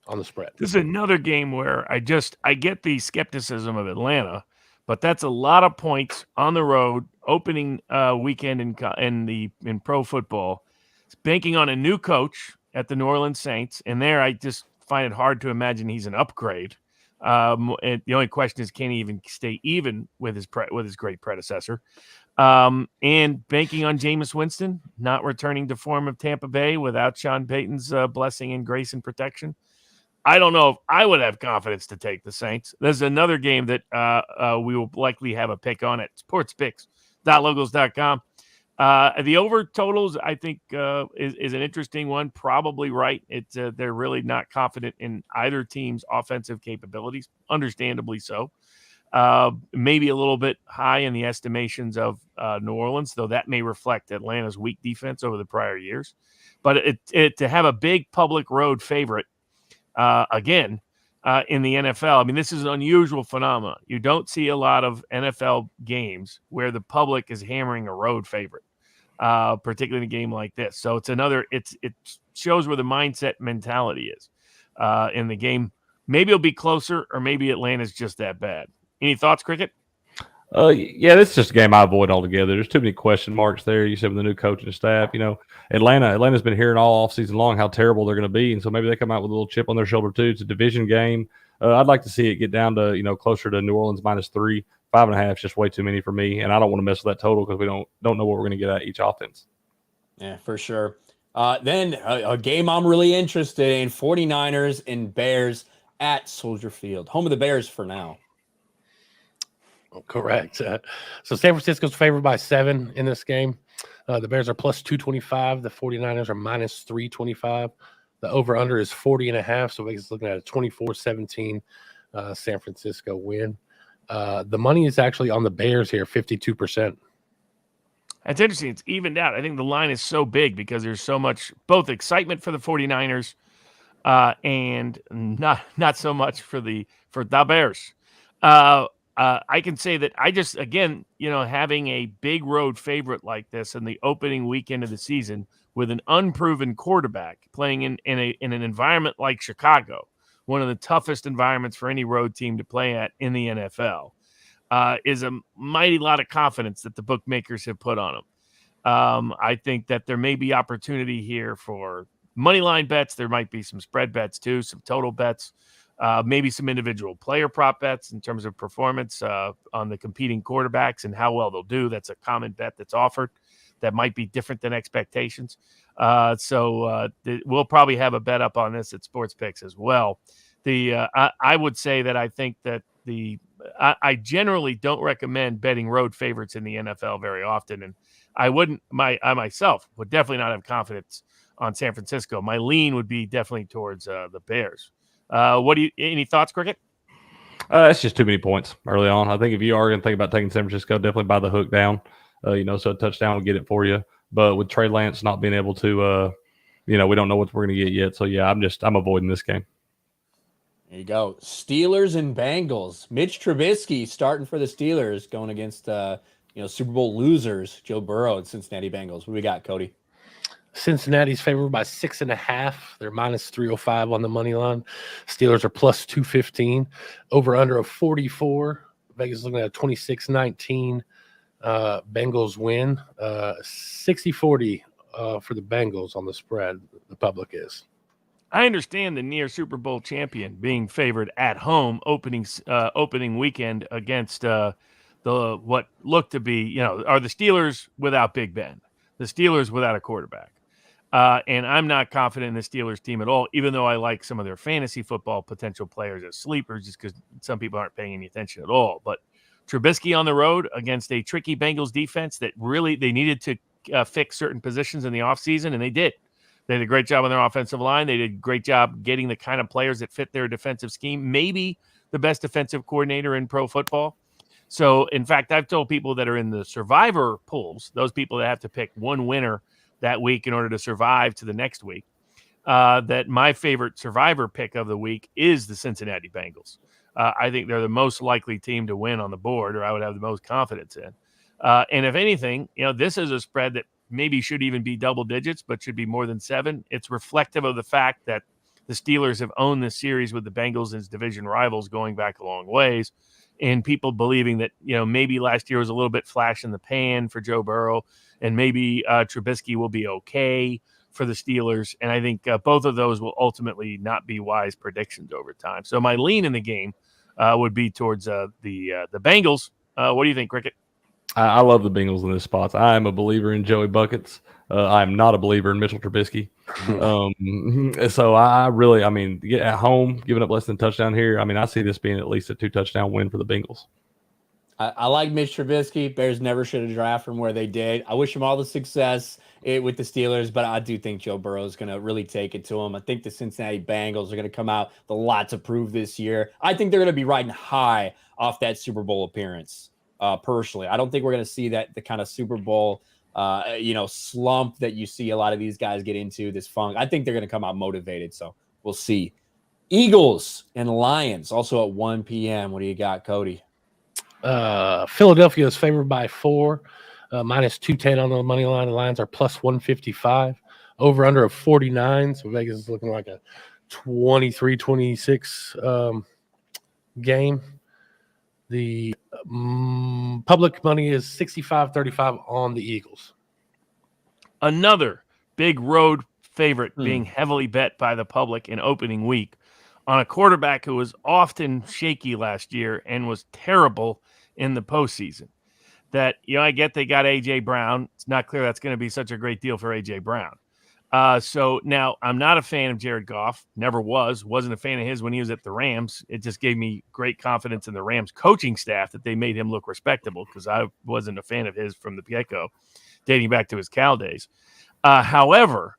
on the spread. This is another game where I get the skepticism of Atlanta, but that's a lot of points on the road opening weekend in pro football. It's banking on a new coach at the New Orleans Saints, and there I just find it hard to imagine he's an upgrade. And the only question is, can he even stay even with his great predecessor? And banking on Jameis Winston not returning to form of Tampa Bay without Sean Payton's blessing and grace and protection. I don't know if I would have confidence to take the Saints. There's another game that we will likely have a pick on at sportspicks.logos.com. The over totals, I think, is an interesting one. Probably right. They're really not confident in either team's offensive capabilities, understandably so. Maybe a little bit high in the estimations of New Orleans, though that may reflect Atlanta's weak defense over the prior years. But to have a big public road favorite again in the NFL, I mean, this is an unusual phenomenon. You don't see a lot of NFL games where the public is hammering a road favorite, particularly in a game like this. So it shows where the mindset mentality is in the game. Maybe it'll be closer, or maybe Atlanta's just that bad. Any thoughts, Cricket? Yeah, this is just a game I avoid altogether. There's too many question marks there. You said with the new coach and staff, Atlanta's been hearing all offseason long how terrible they're going to be, and so maybe they come out with a little chip on their shoulder too. It's a division game. I'd like to see it get down to closer to New Orleans -3. 5.5 is just way too many for me, and I don't want to mess with that total because we don't know what we're going to get at each offense. Yeah, for sure. Then a game I'm really interested in: 49ers and Bears at Soldier Field, home of the Bears for now. Correct. So San Francisco's favored by 7 in this game. The Bears are plus 225. The 49ers are minus 325. The over-under is 40.5. So Vegas is looking at a 24-17 San Francisco win. The money is actually on the Bears here, 52%. That's interesting. It's evened out. I think the line is so big because there's so much both excitement for the 49ers and not so much for the Bears. I can say that I just, again, having a big road favorite like this in the opening weekend of the season with an unproven quarterback playing in an environment like Chicago, one of the toughest environments for any road team to play at in the NFL, is a mighty lot of confidence that the bookmakers have put on them. I think that there may be opportunity here for money line bets. There might be some spread bets too, some total bets, maybe some individual player prop bets in terms of performance on the competing quarterbacks and how well they'll do. That's a common bet that's offered that might be different than expectations. So we'll probably have a bet up on this at Sports Picks as well. I would say that I think that I generally don't recommend betting road favorites in the NFL very often, and I myself would definitely not have confidence on San Francisco. My lean would be definitely towards the Bears. Any thoughts, Cricket? It's just too many points early on. I think if you are going to think about taking San Francisco, definitely buy the hook down. So a touchdown will get it for you. But with Trey Lance not being able to, we don't know what we're going to get yet. So yeah, I'm avoiding this game. There you go. Steelers and Bengals. Mitch Trubisky starting for the Steelers, going against Super Bowl losers Joe Burrow and Cincinnati Bengals. What we got, Cody? Cincinnati's favored by 6.5. They're minus 305 on the money line. Steelers are plus 215. Over under of 44. Vegas looking at a 26-19 Bengals win. 60-40 for the Bengals on the spread. The public is. I understand the near Super Bowl champion being favored at home opening weekend against what looked to be, are the Steelers without Big Ben, the Steelers without a quarterback. And I'm not confident in the Steelers team at all, even though I like some of their fantasy football potential players as sleepers, just because some people aren't paying any attention at all. But Trubisky on the road against a tricky Bengals defense that really they needed to fix certain positions in the offseason, and they did. They did a great job on their offensive line. They did a great job getting the kind of players that fit their defensive scheme, maybe the best defensive coordinator in pro football. So, in fact, I've told people that are in the survivor pools, those people that have to pick one winner that week in order to survive to the next week, that my favorite survivor pick of the week is the Cincinnati Bengals. I think they're the most likely team to win on the board, or I would have the most confidence in. And if anything, this is a spread that maybe should even be double digits, but should be more than 7. It's reflective of the fact that the Steelers have owned this series with the Bengals as division rivals going back a long ways, and people believing that, maybe last year was a little bit flash in the pan for Joe Burrow, and maybe Trubisky will be okay for the Steelers. And I think both of those will ultimately not be wise predictions over time. So my lean in the game would be towards the Bengals. What do you think, Cricket? I love the Bengals in this spot. I am a believer in Joey Buckets. I am not a believer in Mitchell Trubisky. So at home, giving up less than a touchdown here, I see this being at least a 2-touchdown win for the Bengals. I like Mitch Trubisky. Bears never should have drafted him where they did. I wish him all the success with the Steelers, but I do think Joe Burrow is going to really take it to him. I think the Cincinnati Bengals are going to come out with a lot to prove this year. I think they're going to be riding high off that Super Bowl appearance. Personally, I don't think we're going to see the kind of Super Bowl, slump that you see a lot of these guys get into, this funk. I think they're going to come out motivated. So we'll see. Eagles and Lions also at 1 p.m. What do you got, Cody? Philadelphia is favored by 4, minus 210 on the money line. The Lions are plus 155. Over under of 49. So Vegas is looking like a 23-26 game. The public money is 65-35 on the Eagles. Another big road favorite being heavily bet by the public in opening week on a quarterback who was often shaky last year and was terrible in the postseason. That, I get they got A.J. Brown. It's not clear that's going to be such a great deal for A.J. Brown. So now I'm not a fan of Jared Goff. Never wasn't a fan of his when he was at the Rams. It just gave me great confidence in the Rams coaching staff that they made him look respectable, because I wasn't a fan of his from the get-go, dating back to his Cal days. However,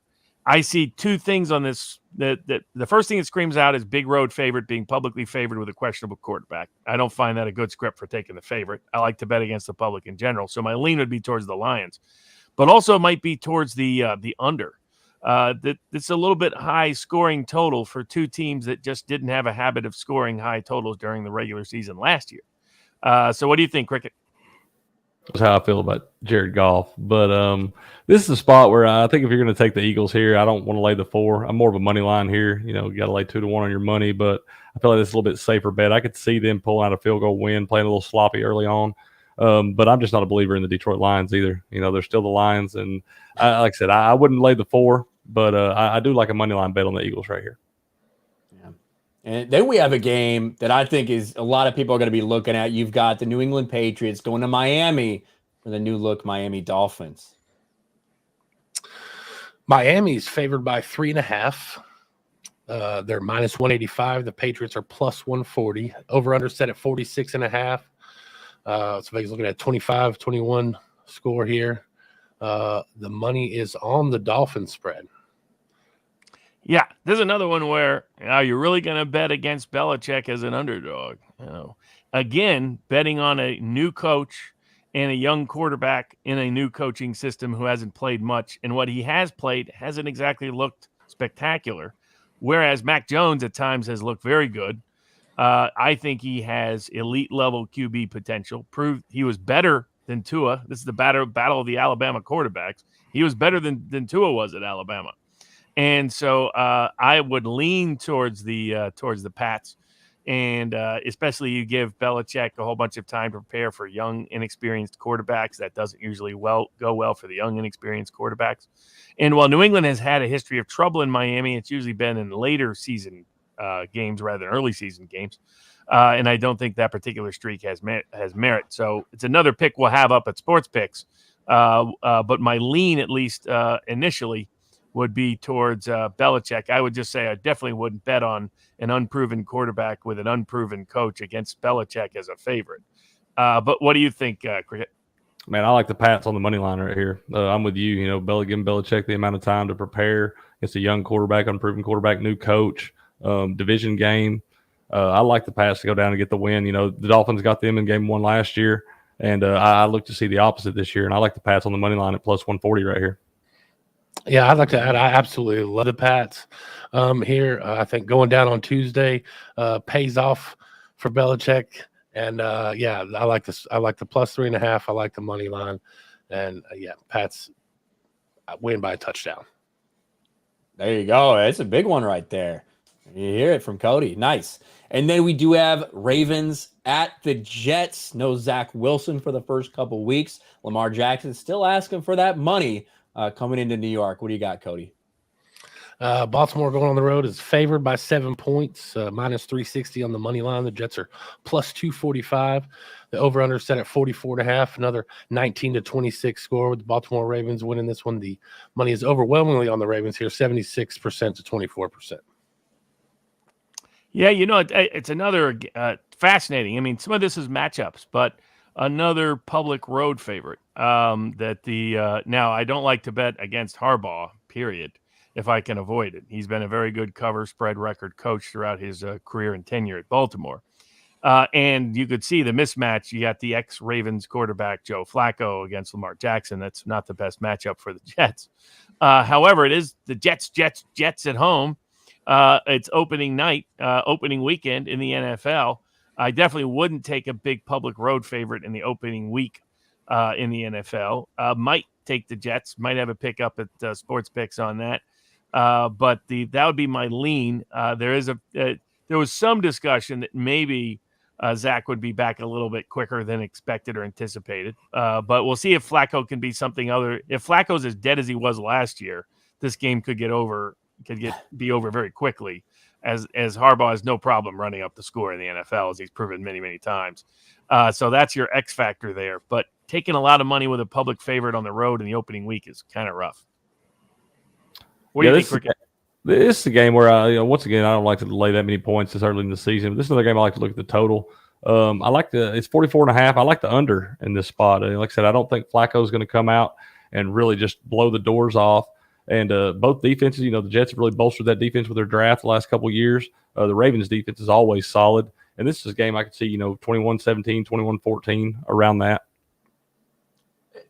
I see two things on this. The first thing that screams out is big road favorite being publicly favored with a questionable quarterback. I don't find that a good script for taking the favorite. I like to bet against the public in general, so my lean would be towards the Lions, but also it might be towards the under. It's a little bit high scoring total for two teams that just didn't have a habit of scoring high totals during the regular season last year. So what do you think, Cricket? That's how I feel about Jared Goff. But this is a spot where I think if you're going to take the Eagles here, I don't want to lay the 4. I'm more of a money line here. You got to lay 2-1 on your money, but I feel like it's a little bit safer bet. I could see them pulling out a field goal win, playing a little sloppy early on. But I'm just not a believer in the Detroit Lions either. They're still the Lions. And like I said, I wouldn't lay the 4, but I do like a money line bet on the Eagles right here. And then we have a game that I think is a lot of people are going to be looking at. You've got the New England Patriots going to Miami for the new look Miami Dolphins. Miami's favored by 3.5. They're minus 185. The Patriots are plus 140. Over under set at 46.5. So Vegas looking at 25-21 score here. The money is on the Dolphins spread. Yeah, there's another one where are you really going to bet against Belichick as an underdog? Again, betting on a new coach and a young quarterback in a new coaching system who hasn't played much, and what he has played hasn't exactly looked spectacular, whereas Mac Jones at times has looked very good. I think he has elite-level QB potential. Proved he was better than Tua. This is the battle of the Alabama quarterbacks. He was better than Tua was at Alabama. And so I would lean towards the Pats, and especially you give Belichick a whole bunch of time to prepare for young, inexperienced quarterbacks. That doesn't usually go well for the young, inexperienced quarterbacks. And while New England has had a history of trouble in Miami, it's usually been in later season games rather than early season games. And I don't think that particular streak has merit. So it's another pick we'll have up at Sports Picks. But my lean, at least initially, would be towards Belichick. I would just say I definitely wouldn't bet on an unproven quarterback with an unproven coach against Belichick as a favorite. But what do you think, Cricket? Man, I like the Pats on the money line right here. I'm with you. Giving Belichick the amount of time to prepare. It's a young quarterback, unproven quarterback, new coach, division game. I like the Pats to go down and get the win. The Dolphins got them in game 1 last year, and I look to see the opposite this year, and I like the Pats on the money line at plus 140 right here. Yeah, I'd like to add, I absolutely love the Pats here. I think going down on Tuesday pays off for Belichick. And, I like this. I like the plus 3.5. I like the money line. And, Pats win by a touchdown. There you go. That's a big one right there. You hear it from Cody. Nice. And then we do have Ravens at the Jets. No Zach Wilson for the first couple weeks. Lamar Jackson still asking for that money. Coming into New York. What do you got, Cody? Baltimore going on the road is favored by 7 points, minus 360 on the money line. The Jets are plus 245. The over-under set at 44.5. Another 19-26 score with the Baltimore Ravens winning this one. The money is overwhelmingly on the Ravens here, 76% to 24%. Yeah, it's another fascinating. I mean, some of this is matchups, but another public road favorite. Now I don't like to bet against Harbaugh, period, if I can avoid it. He's been a very good cover spread record coach throughout his career and tenure at Baltimore. And you could see the mismatch. You got the ex-Ravens quarterback, Joe Flacco, against Lamar Jackson. That's not the best matchup for the Jets. However, it is the Jets at home. It's opening night, opening weekend in the NFL. I definitely wouldn't take a big public road favorite in the opening week in the NFL. Might take the Jets. Might have a pick up at Sports Picks on that. But that would be my lean. There was some discussion that maybe Zach would be back a little bit quicker than expected or anticipated. But we'll see if Flacco can be something other. If Flacco's as dead as he was last year, this game could be over very quickly. As Harbaugh has no problem running up the score in the NFL, as he's proven many, many times. So that's your X factor there. But taking a lot of money with a public favorite on the road in the opening week is kind of rough. What do you think, Cricket? This is a game where, once again, I don't like to lay that many points this early in the season. But this is another game I like to look at the total. It's 44.5. I like the under in this spot. Like I said, I don't think Flacco is going to come out and really just blow the doors off. And both defenses, the Jets have really bolstered that defense with their draft the last couple of years. The Ravens defense is always solid. And this is a game I could see, 21-17, 21-14, around that.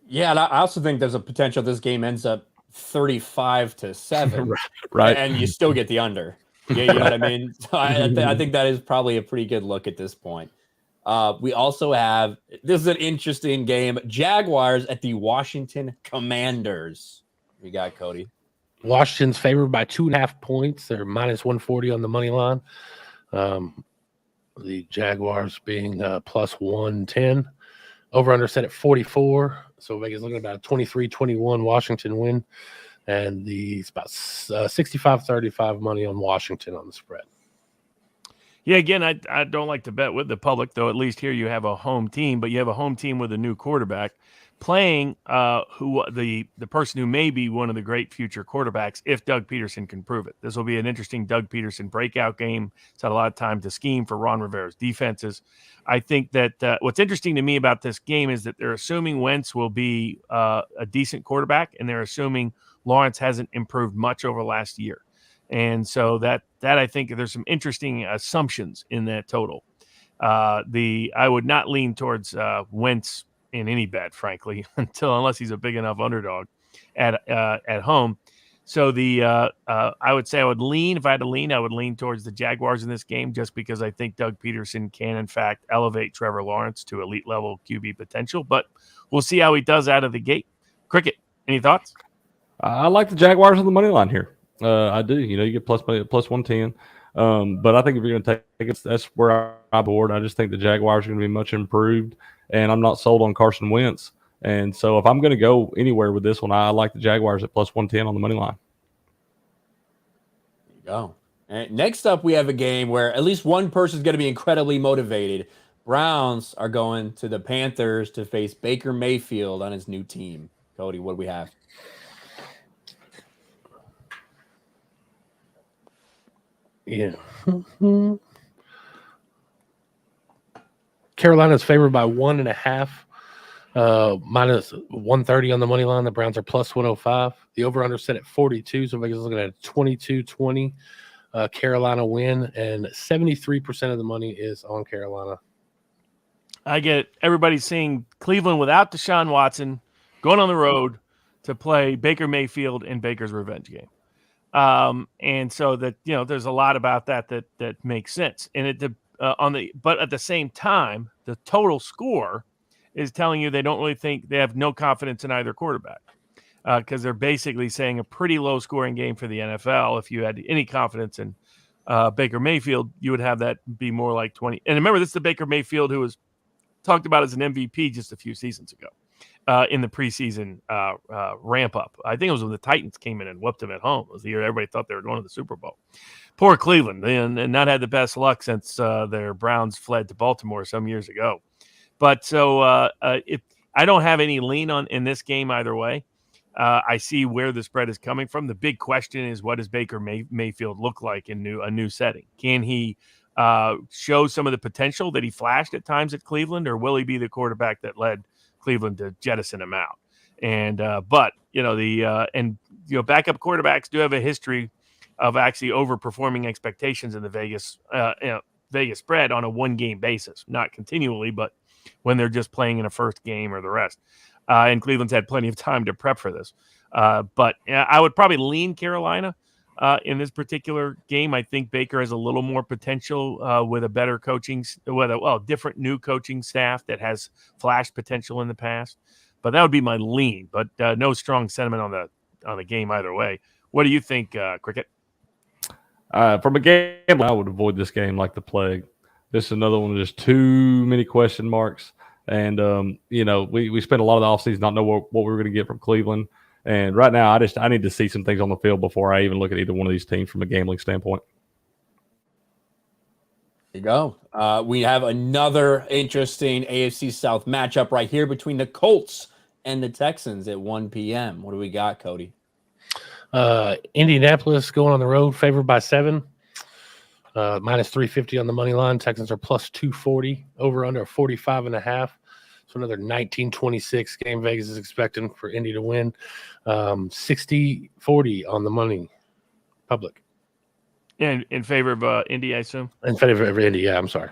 Yeah, and I also think there's a potential this game ends up 35-7. Right. And you still get the under. Yeah, you know what I mean? So I think that is probably a pretty good look at this point. We also have, this is an interesting game, Jaguars at the Washington Commanders. We got Cody. Washington's favored by 2.5 points. They're minus 140 on the money line. The Jaguars being plus 110. Over under set at 44. So Vegas looking at about a 23-21 Washington win. And it's about 65-35 money on Washington on the spread. Yeah, again, I don't like to bet with the public, though. At least here you have a home team, but you have a home team with a new quarterback playing the person who may be one of the great future quarterbacks if Doug Peterson can prove it. This will be an interesting Doug Peterson breakout game. It's had a lot of time to scheme for Ron Rivera's defenses. I think that what's interesting to me about this game is that they're assuming Wentz will be a decent quarterback, and they're assuming Lawrence hasn't improved much over last year. And so that I think there's some interesting assumptions in that total. I would not lean towards Wentz in any bet, frankly, unless he's a big enough underdog at home. So I would say if I had to lean, I would lean towards the Jaguars in this game, just because I think Doug Peterson can, in fact, elevate Trevor Lawrence to elite level QB potential. But we'll see how he does out of the gate. Cricket, any thoughts? I like the Jaguars on the money line here. I do. You get plus 110. But I think if you're going to take it, that's where I board. I just think the Jaguars are going to be much improved, and I'm not sold on Carson Wentz. And so if I'm going to go anywhere with this one, I like the Jaguars at plus 110 on the money line. There you go. And next up, we have a game where at least one person is going to be incredibly motivated. Browns are going to the Panthers to face Baker Mayfield on his new team. Cody, what do we have? Yeah. Carolina's favored by 1.5, minus 130 on the money line. The Browns are plus 105. The over-under set at 42, so Vegas is looking at a 22-20 Carolina win, and 73% of the money is on Carolina. I get everybody seeing Cleveland without Deshaun Watson going on the road to play Baker Mayfield in Baker's revenge game. And so that, there's a lot about that makes sense. And but at the same time, the total score is telling you they don't really think, they have no confidence in either quarterback, because they're basically saying a pretty low scoring game for the NFL. If you had any confidence in Baker Mayfield, you would have that be more like 20. And remember, this is the Baker Mayfield who was talked about as an MVP just a few seasons ago. In the preseason ramp up. I think it was when the Titans came in and whooped them at home. It was the year everybody thought they were going to the Super Bowl. Poor Cleveland, and not had the best luck since their Browns fled to Baltimore some years ago. But so if I don't have any lean on in this game either way. I see where the spread is coming from. The big question is, what does Baker Mayfield look like in a new setting? Can he show some of the potential that he flashed at times at Cleveland, or will he be the quarterback that led Cleveland to jettison him out? And but backup quarterbacks do have a history of actually overperforming expectations in the Vegas spread on a one-game basis, not continually, but when they're just playing in a first game or the rest. And Cleveland's had plenty of time to prep for this. But I would probably lean Carolina in this particular game. I think Baker has a little more potential with a better different new coaching staff that has flashed potential in the past. But that would be my lean. But no strong sentiment on the game either way. What do you think, Cricket? From a game, I would avoid this game like the plague. This is another one with just too many question marks. And, we spent a lot of the offseason not know what we were going to get from Cleveland. And right now, I need to see some things on the field before I even look at either one of these teams from a gambling standpoint. There you go. We have another interesting AFC South matchup right here between the Colts and the Texans at 1 p.m. What do we got, Cody? Indianapolis going on the road, favored by 7. Minus 350 on the money line. Texans are plus 240. Over under 45.5. So another 19-26 game Vegas is expecting for Indy to win. 60-40 on the money, public. In favor of Indy, I assume? In favor of Indy, yeah, I'm sorry.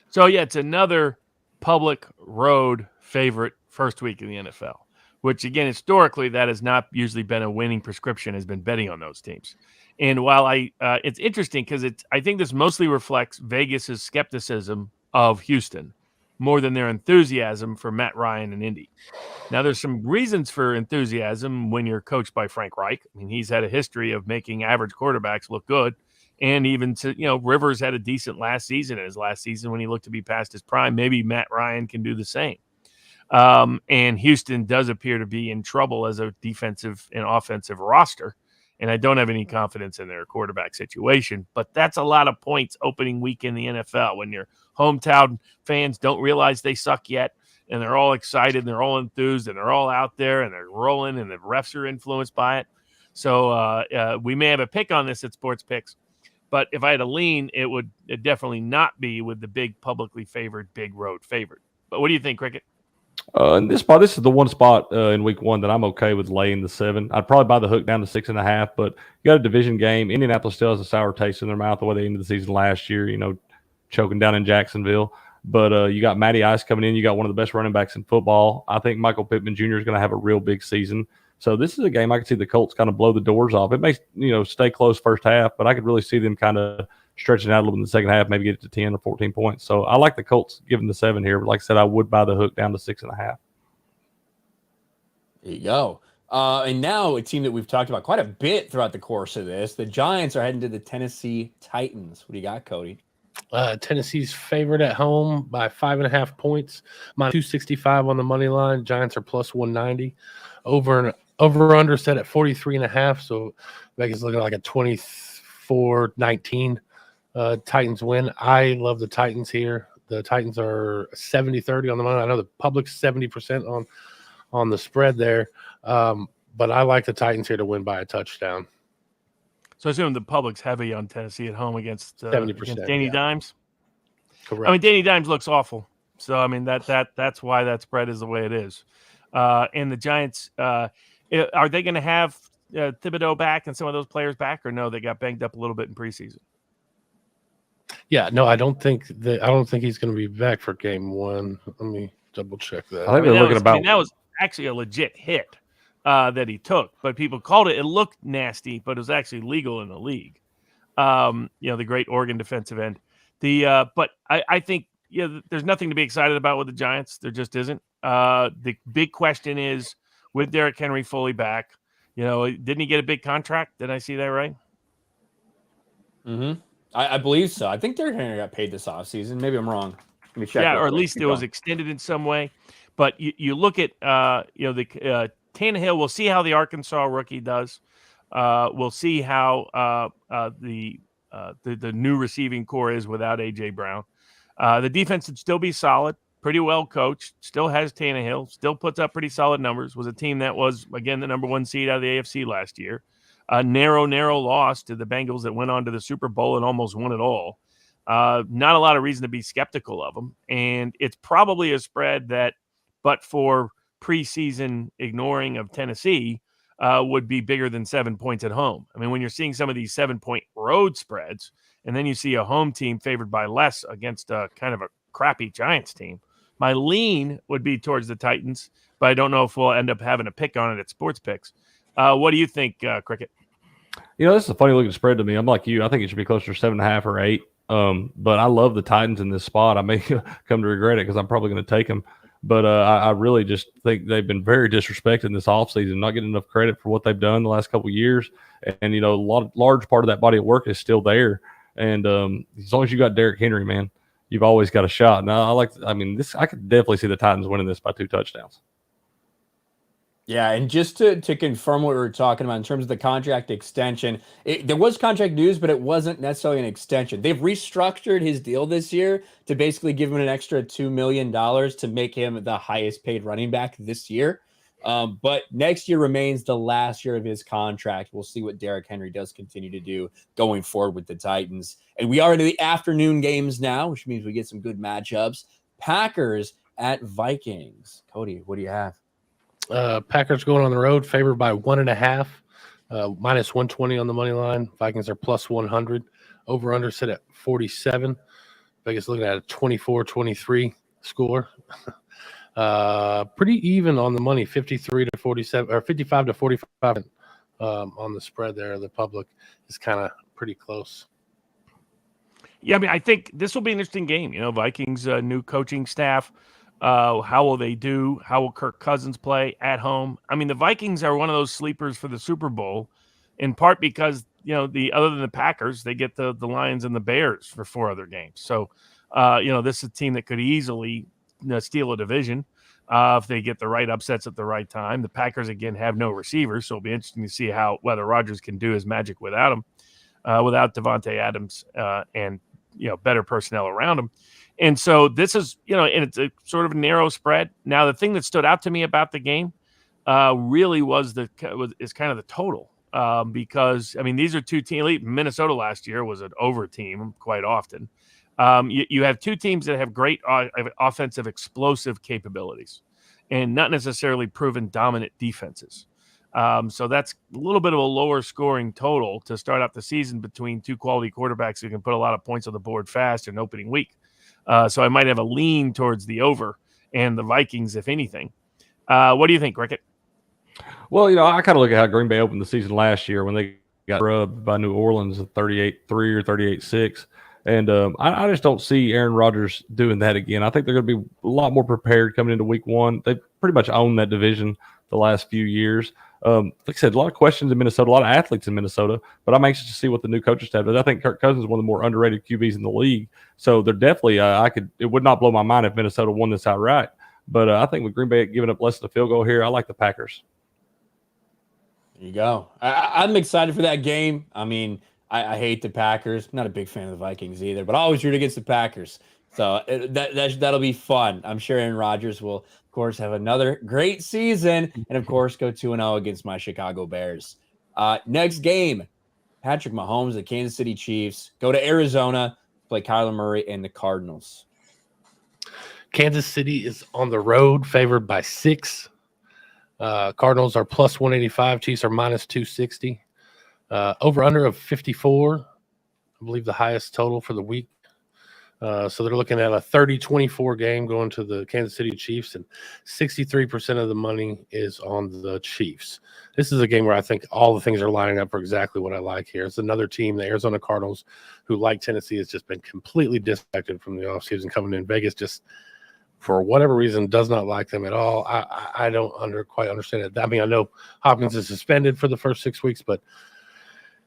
So, yeah, it's another public road favorite first week in the NFL, which, again, historically, that has not usually been a winning prescription, has been betting on those teams. And while it's interesting because I think this mostly reflects Vegas's skepticism of Houston more than their enthusiasm for Matt Ryan and Indy. Now, there's some reasons for enthusiasm when you're coached by Frank Reich. I mean, he's had a history of making average quarterbacks look good. And even Rivers had a decent last season in his last season when he looked to be past his prime. Maybe Matt Ryan can do the same. And Houston does appear to be in trouble as a defensive and offensive roster. And I don't have any confidence in their quarterback situation. But that's a lot of points opening week in the NFL when your hometown fans don't realize they suck yet. And they're all excited and they're all enthused and they're all out there and they're rolling and the refs are influenced by it. So we may have a pick on this at Sports Picks. But if I had to lean, it would definitely not be with the big publicly favored, big road favorite. But what do you think, Cricket? In this spot, this is the one spot in week one that I'm okay with laying the 7. I'd probably buy the hook down to 6.5, but you got a division game. Indianapolis still has a sour taste in their mouth the way they ended the season last year, choking down in Jacksonville. But you got Matty Ice coming in. You got one of the best running backs in football. I think Michael Pittman Jr. is going to have a real big season. So this is a game I could see the Colts kind of blow the doors off. It may, stay close first half, but I could really see them kind of stretching out a little bit in the second half, maybe get it to 10 or 14 points. So I like the Colts giving the 7 here. But like I said, I would buy the hook down to 6.5. There you go. And now a team that we've talked about quite a bit throughout the course of this, the Giants are heading to the Tennessee Titans. What do you got, Cody? Tennessee's favored at home by 5.5 points. Minus 265 on the money line. Giants are plus 190. Over under set at 43.5. So Vegas looking like a 24-19 Titans win. I love the Titans here. The Titans are 70-30 on the money. I know the public's 70% on the spread there. But I like the Titans here to win by a touchdown. So I assume the public's heavy on Tennessee at home against 70%, Danny Dimes. Correct. I mean, Danny Dimes looks awful. So I mean that's why that spread is the way it is. And the Giants, are they going to have Thibodeau back and some of those players back, or no? They got banged up a little bit in preseason. Yeah, no, I don't think he's going to be back for game 1. Let me double check that. I think they're looking about. that was actually a legit hit that he took, but people called it. It looked nasty, but it was actually legal in the league. The great Oregon defensive end. But I think there's nothing to be excited about with the Giants. There just isn't. The big question is with Derrick Henry fully back. Didn't he get a big contract? Did I see that right? Mm-hmm. I believe so. I think Derrick Henry got paid this offseason. Maybe I'm wrong. Let me check. Yeah, or at least it was extended in some way. But you look at the Tannehill. We'll see how the Arkansas rookie does. We'll see how the new receiving core is without A.J. Brown. The defense would still be solid, pretty well coached, still has Tannehill, still puts up pretty solid numbers, was a team that was, again, the number 1 seed out of the AFC last year. A narrow loss to the Bengals that went on to the Super Bowl and almost won it all. Not a lot of reason to be skeptical of them. And it's probably a spread that, but for preseason ignoring of Tennessee, would be bigger than 7 points at home. I mean, when you're seeing some of these 7-point road spreads, and then you see a home team favored by less against a kind of a crappy Giants team, my lean would be towards the Titans, but I don't know if we'll end up having a pick on it at Sports Picks. What do you think, Cricket? This is a funny looking spread to me. I'm like you. I think it should be closer to 7.5 or 8. But I love the Titans in this spot. I may come to regret it because I'm probably going to take them. But I really just think they've been very disrespected in this offseason, not getting enough credit for what they've done the last couple of years. And, large part of that body of work is still there. And as long as you got Derrick Henry, man, you've always got a shot. Now, I could definitely see the Titans winning this by 2 touchdowns. Yeah, and just to confirm what we were talking about in terms of the contract extension, there was contract news, but it wasn't necessarily an extension. They've restructured his deal this year to basically give him an extra $2 million to make him the highest paid running back this year. But next year remains the last year of his contract. We'll see what Derrick Henry does continue to do going forward with the Titans. And we are into the afternoon games now, which means we get some good matchups. Packers at Vikings. Cody, what do you have? Packers going on the road, favored by 1.5, minus 120 on the money line. Vikings are plus 100. Over under set at 47. Vegas looking at a 24-23 score. Pretty even on the money, 53 to 47 or 55 to 45 on the spread there. The public is kind of pretty close. Yeah, I mean, I think this will be an interesting game. Vikings new coaching staff. How will they do? How will Kirk Cousins play at home? I mean, the Vikings are one of those sleepers for the Super Bowl, in part because other than the Packers, they get the Lions and the Bears for 4 other games. So, this is a team that could easily steal a division if they get the right upsets at the right time. The Packers again have no receivers, so it'll be interesting to see whether Rodgers can do his magic without him, without Devontae Adams and better personnel around him. And so this is, and it's a sort of a narrow spread. Now, the thing that stood out to me about the game really is kind of the total. Because, I mean, these are two teams. Minnesota last year was an over team quite often. You have two teams that have great offensive explosive capabilities and not necessarily proven dominant defenses. So that's a little bit of a lower scoring total to start out the season between two quality quarterbacks who can put a lot of points on the board fast in opening week. So I might have a lean towards the over and the Vikings, if anything. What do you think, Rickett? Well, I kind of look at how Green Bay opened the season last year when they got rubbed by New Orleans at 38-3 or 38-6. And I just don't see Aaron Rodgers doing that again. I think they're going to be a lot more prepared coming into week one. They pretty much owned that division the last few years. Like I said, a lot of questions in Minnesota, a lot of athletes in Minnesota, but I'm anxious to see what the new coaching staff does. I think Kirk Cousins is one of the more underrated QBs in the league. So they're definitely, it would not blow my mind if Minnesota won this outright. But I think with Green Bay giving up less than a field goal here, I like the Packers. There you go. I'm excited for that game. I mean, I hate the Packers. I'm not a big fan of the Vikings either, but I always root against the Packers. So that'll be fun. I'm sure Aaron Rodgers will, of course, have another great season and, of course, go 2-0 against my Chicago Bears. Next game, Patrick Mahomes, the Kansas City Chiefs, go to Arizona, play Kyler Murray and the Cardinals. Kansas City is on the road, favored by 6. Cardinals are plus 185. Chiefs are minus 260. Over under of 54, I believe the highest total for the week. So they're looking at a 30-24 game going to the Kansas City Chiefs, and 63% of the money is on the Chiefs. This is a game where I think all the things are lining up for exactly what I like here. It's another team, the Arizona Cardinals, who, like Tennessee, has just been completely disconnected from the offseason coming in. Vegas just, for whatever reason, does not like them at all. I don't quite understand it. I mean, I know Hopkins is suspended for the first 6 weeks, but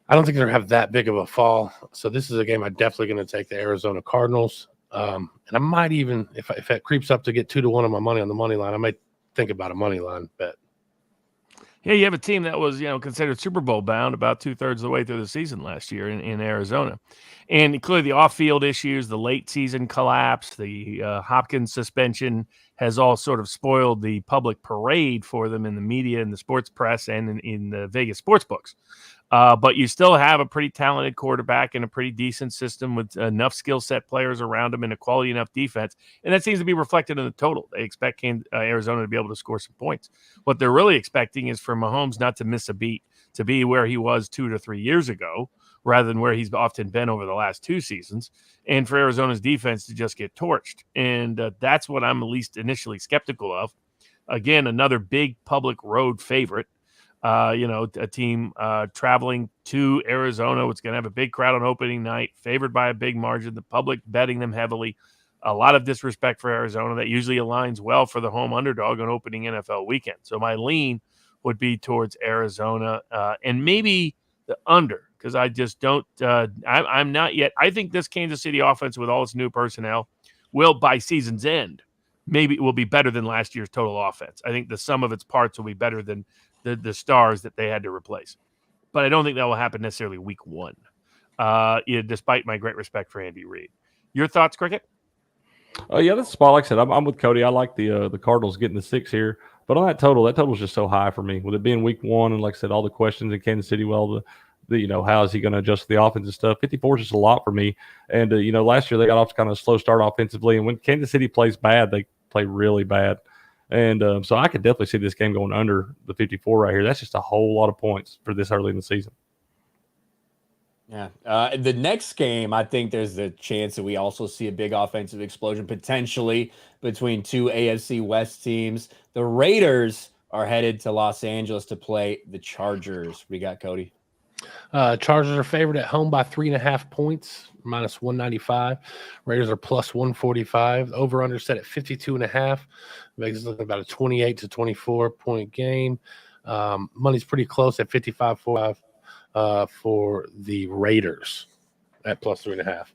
I don't think they're going to have that big of a fall. So this is a game I'm definitely going to take the Arizona Cardinals. And I might even, if it creeps up to get 2-1 on my money on the money line, I might think about a money line bet. Yeah, you have a team that was, considered Super Bowl bound about 2/3 of the way through the season last year in Arizona. And clearly the off-field issues, the late season collapse, the Hopkins suspension has all sort of spoiled the public parade for them in the media and the sports press and in the Vegas sports books. But you still have a pretty talented quarterback and a pretty decent system with enough skill set players around him and a quality enough defense. And that seems to be reflected in the total. They expect Arizona to be able to score some points. What they're really expecting is for Mahomes not to miss a beat, to be where he was 2 to 3 years ago, rather than where he's often been over the last 2 seasons, and for Arizona's defense to just get torched. And that's what I'm at least initially skeptical of. Again, another big public road favorite. A team traveling to Arizona. It's going to have a big crowd on opening night, favored by a big margin, the public betting them heavily. A lot of disrespect for Arizona. That usually aligns well for the home underdog on opening NFL weekend. So my lean would be towards Arizona and maybe the under, because I just don't I'm not yet. I think this Kansas City offense with all its new personnel will, by season's end, maybe it will be better than last year's total offense. I think the sum of its parts will be better than the stars that they had to replace. But I don't think that will happen necessarily week 1, despite my great respect for Andy Reid. Your thoughts, Cricket? Yeah, that's spot. Like I said, I'm with Cody. I like the Cardinals getting the 6 here. But on that total is just so high for me. With it being week 1 and, like I said, all the questions in Kansas City, well, how is he going to adjust the offense and stuff? 54 is just a lot for me. And, last year they got off to kind of a slow start offensively. And when Kansas City plays bad, they play really bad. And so I could definitely see this game going under the 54 right here. That's just a whole lot of points for this early in the season. Yeah. The next game, I think there's the chance that we also see a big offensive explosion potentially between two AFC West teams. The Raiders are headed to Los Angeles to play the Chargers. We got Cody. Chargers are favored at home by 3.5 points, minus 195. Raiders are plus 145. Over under set at 52.5. Vegas is looking about a 28 to 24 point game. Money's pretty close at 55.45 for the Raiders at plus 3.5.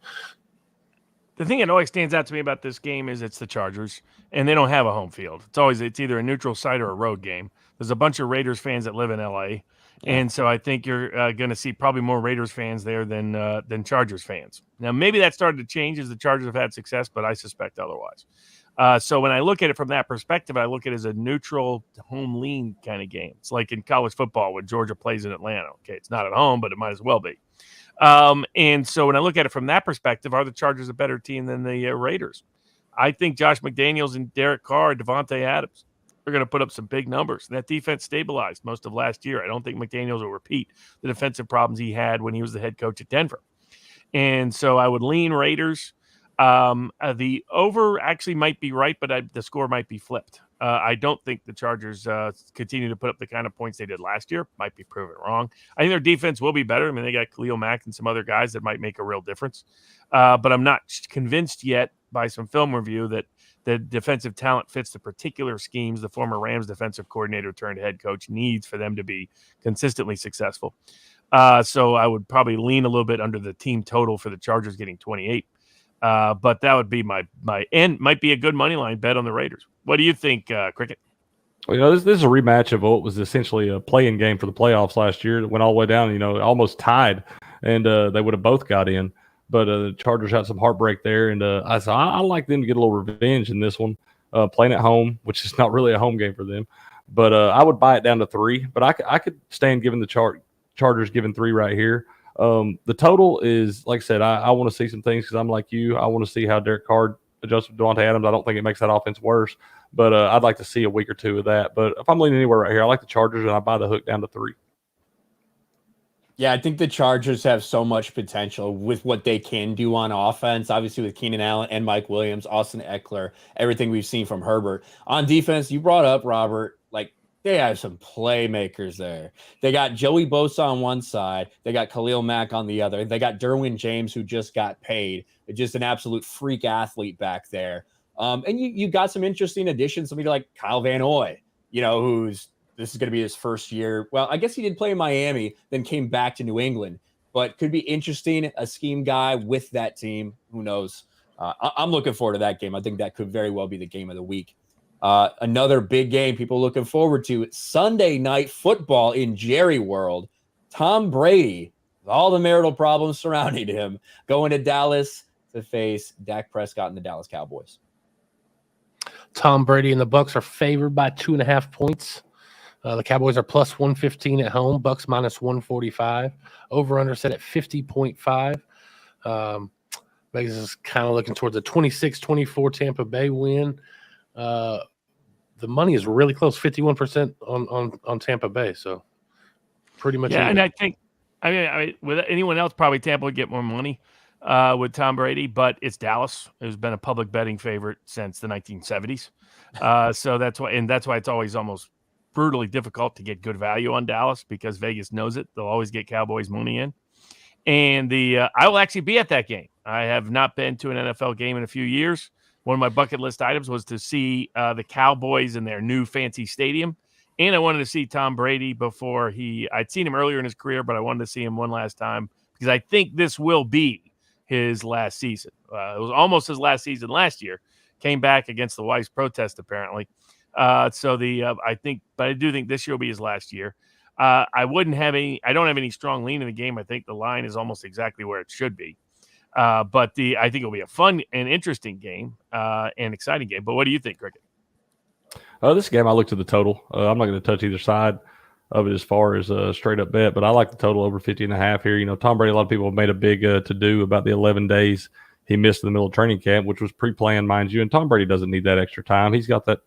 The thing that always stands out to me about this game is it's the Chargers, and they don't have a home field. It's either a neutral site or a road game. There's a bunch of Raiders fans that live in LA. And so I think you're going to see probably more Raiders fans there than Chargers fans. Now, maybe that started to change as the Chargers have had success, but I suspect otherwise. So when I look at it from that perspective, I look at it as a neutral home lean kind of game. It's like in college football when Georgia plays in Atlanta. Okay, it's not at home, but it might as well be. And so when I look at it from that perspective, are the Chargers a better team than the Raiders? I think Josh McDaniels and Derek Carr, Devontae Adams, are going to put up some big numbers. That defense stabilized most of last year. I don't think McDaniels will repeat the defensive problems he had when he was the head coach at Denver. And so I would lean Raiders. The over actually might be right, but the score might be flipped. I don't think the Chargers continue to put up the kind of points they did last year. Might be proven wrong. I think their defense will be better. I mean, they got Khalil Mack and some other guys that might make a real difference. But I'm not convinced yet by some film review that the defensive talent fits the particular schemes the former Rams defensive coordinator turned head coach needs for them to be consistently successful. So I would probably lean a little bit under the team total for the Chargers getting 28. But that would be my end. Might be a good money line bet on the Raiders. What do you think, Cricket? Well, this is a rematch of what was essentially a play-in game for the playoffs last year. It went all the way down, almost tied, and they would have both got in. But the Chargers had some heartbreak there, and I like them to get a little revenge in this one, playing at home, which is not really a home game for them. But I would buy it down to 3. But I could stand giving the Chargers giving 3 right here. The total is, like I said, I want to see some things because I'm like you. I want to see how Derek Carr adjusts with Devontae Adams. I don't think it makes that offense worse, but I'd like to see a week or two of that. But if I'm leaning anywhere right here, I like the Chargers, and I buy the hook down to 3. Yeah, I think the Chargers have so much potential with what they can do on offense, obviously with Keenan Allen and Mike Williams, Austin Eckler, everything we've seen from Herbert. On defense, you brought up, Robert, they have some playmakers there. They got Joey Bosa on one side. They got Khalil Mack on the other. They got Derwin James, who just got paid. Just an absolute freak athlete back there. And you got some interesting additions. Somebody like Kyle Van Noy, this is going to be his first year. Well, I guess he did play in Miami, then came back to New England. But could be interesting, a scheme guy with that team. Who knows? I'm looking forward to that game. I think that could very well be the game of the week. Another big game people looking forward to, Sunday Night Football in Jerry World. Tom Brady, with all the marital problems surrounding him, going to Dallas to face Dak Prescott and the Dallas Cowboys. Tom Brady and the Bucs are favored by 2.5 points. The Cowboys are plus 115 at home. Bucs minus 145. Over under set at 50.5. Vegas is kind of looking towards a 26-24 Tampa Bay win. The money is really close, 51% on Tampa Bay. So pretty much. Yeah, and I think, with anyone else, probably Tampa would get more money with Tom Brady, but it's Dallas, who's been a public betting favorite since the 1970s. So that's why it's always almost brutally difficult to get good value on Dallas, because Vegas knows it. They'll always get Cowboys money in. And I will actually be at that game. I have not been to an NFL game in a few years. One of my bucket list items was to see the Cowboys in their new fancy stadium. And I wanted to see Tom Brady before I'd seen him earlier in his career, but I wanted to see him one last time because I think this will be his last season. It was almost his last season last year. Came back against the wife's protest, apparently. I do think this year will be his last year. I don't have any strong lean in the game. I think the line is almost exactly where it should be. But I think it'll be a fun and interesting game, and exciting game. But what do you think, Cricket? This game, I looked at the total. I'm not going to touch either side of it as far as a straight up bet, but I like the total over 50.5 here. Tom Brady, a lot of people have made a big to-do about the 11 days he missed in the middle of training camp, which was pre-planned, mind you. And Tom Brady doesn't need that extra time. He's got that.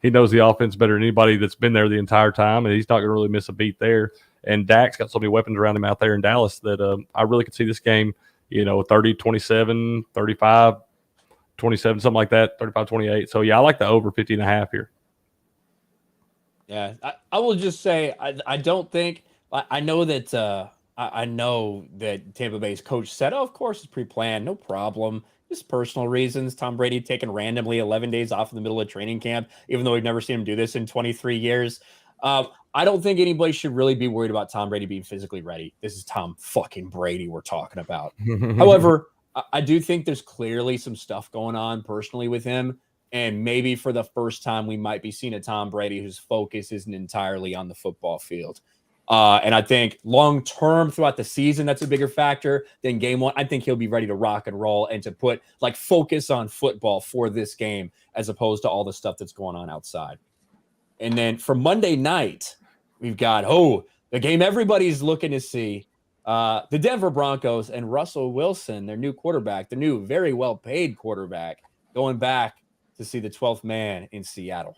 He knows the offense better than anybody that's been there the entire time, and he's not going to really miss a beat there. And Dak's got so many weapons around him out there in Dallas that I really could see this game, 30-27, 35-27, something like that, 35-28. So, yeah, I like the over 50.5 here. Yeah, I will just say I don't think – I know that I know that Tampa Bay's coach said, of course, it's pre-planned, no problem. Just personal reasons. Tom Brady taking randomly 11 days off in the middle of training camp, even though we've never seen him do this in 23 years. I don't think anybody should really be worried about Tom Brady being physically ready. This is Tom fucking Brady we're talking about. However, I do think there's clearly some stuff going on personally with him. And maybe for the first time, we might be seeing a Tom Brady whose focus isn't entirely on the football field. And I think long-term throughout the season, that's a bigger factor than game one. I think he'll be ready to rock and roll and to put focus on football for this game as opposed to all the stuff that's going on outside. And then for Monday night, we've got, the game everybody's looking to see. The Denver Broncos and Russell Wilson, their new quarterback, the new very well-paid quarterback, going back to see the 12th man in Seattle.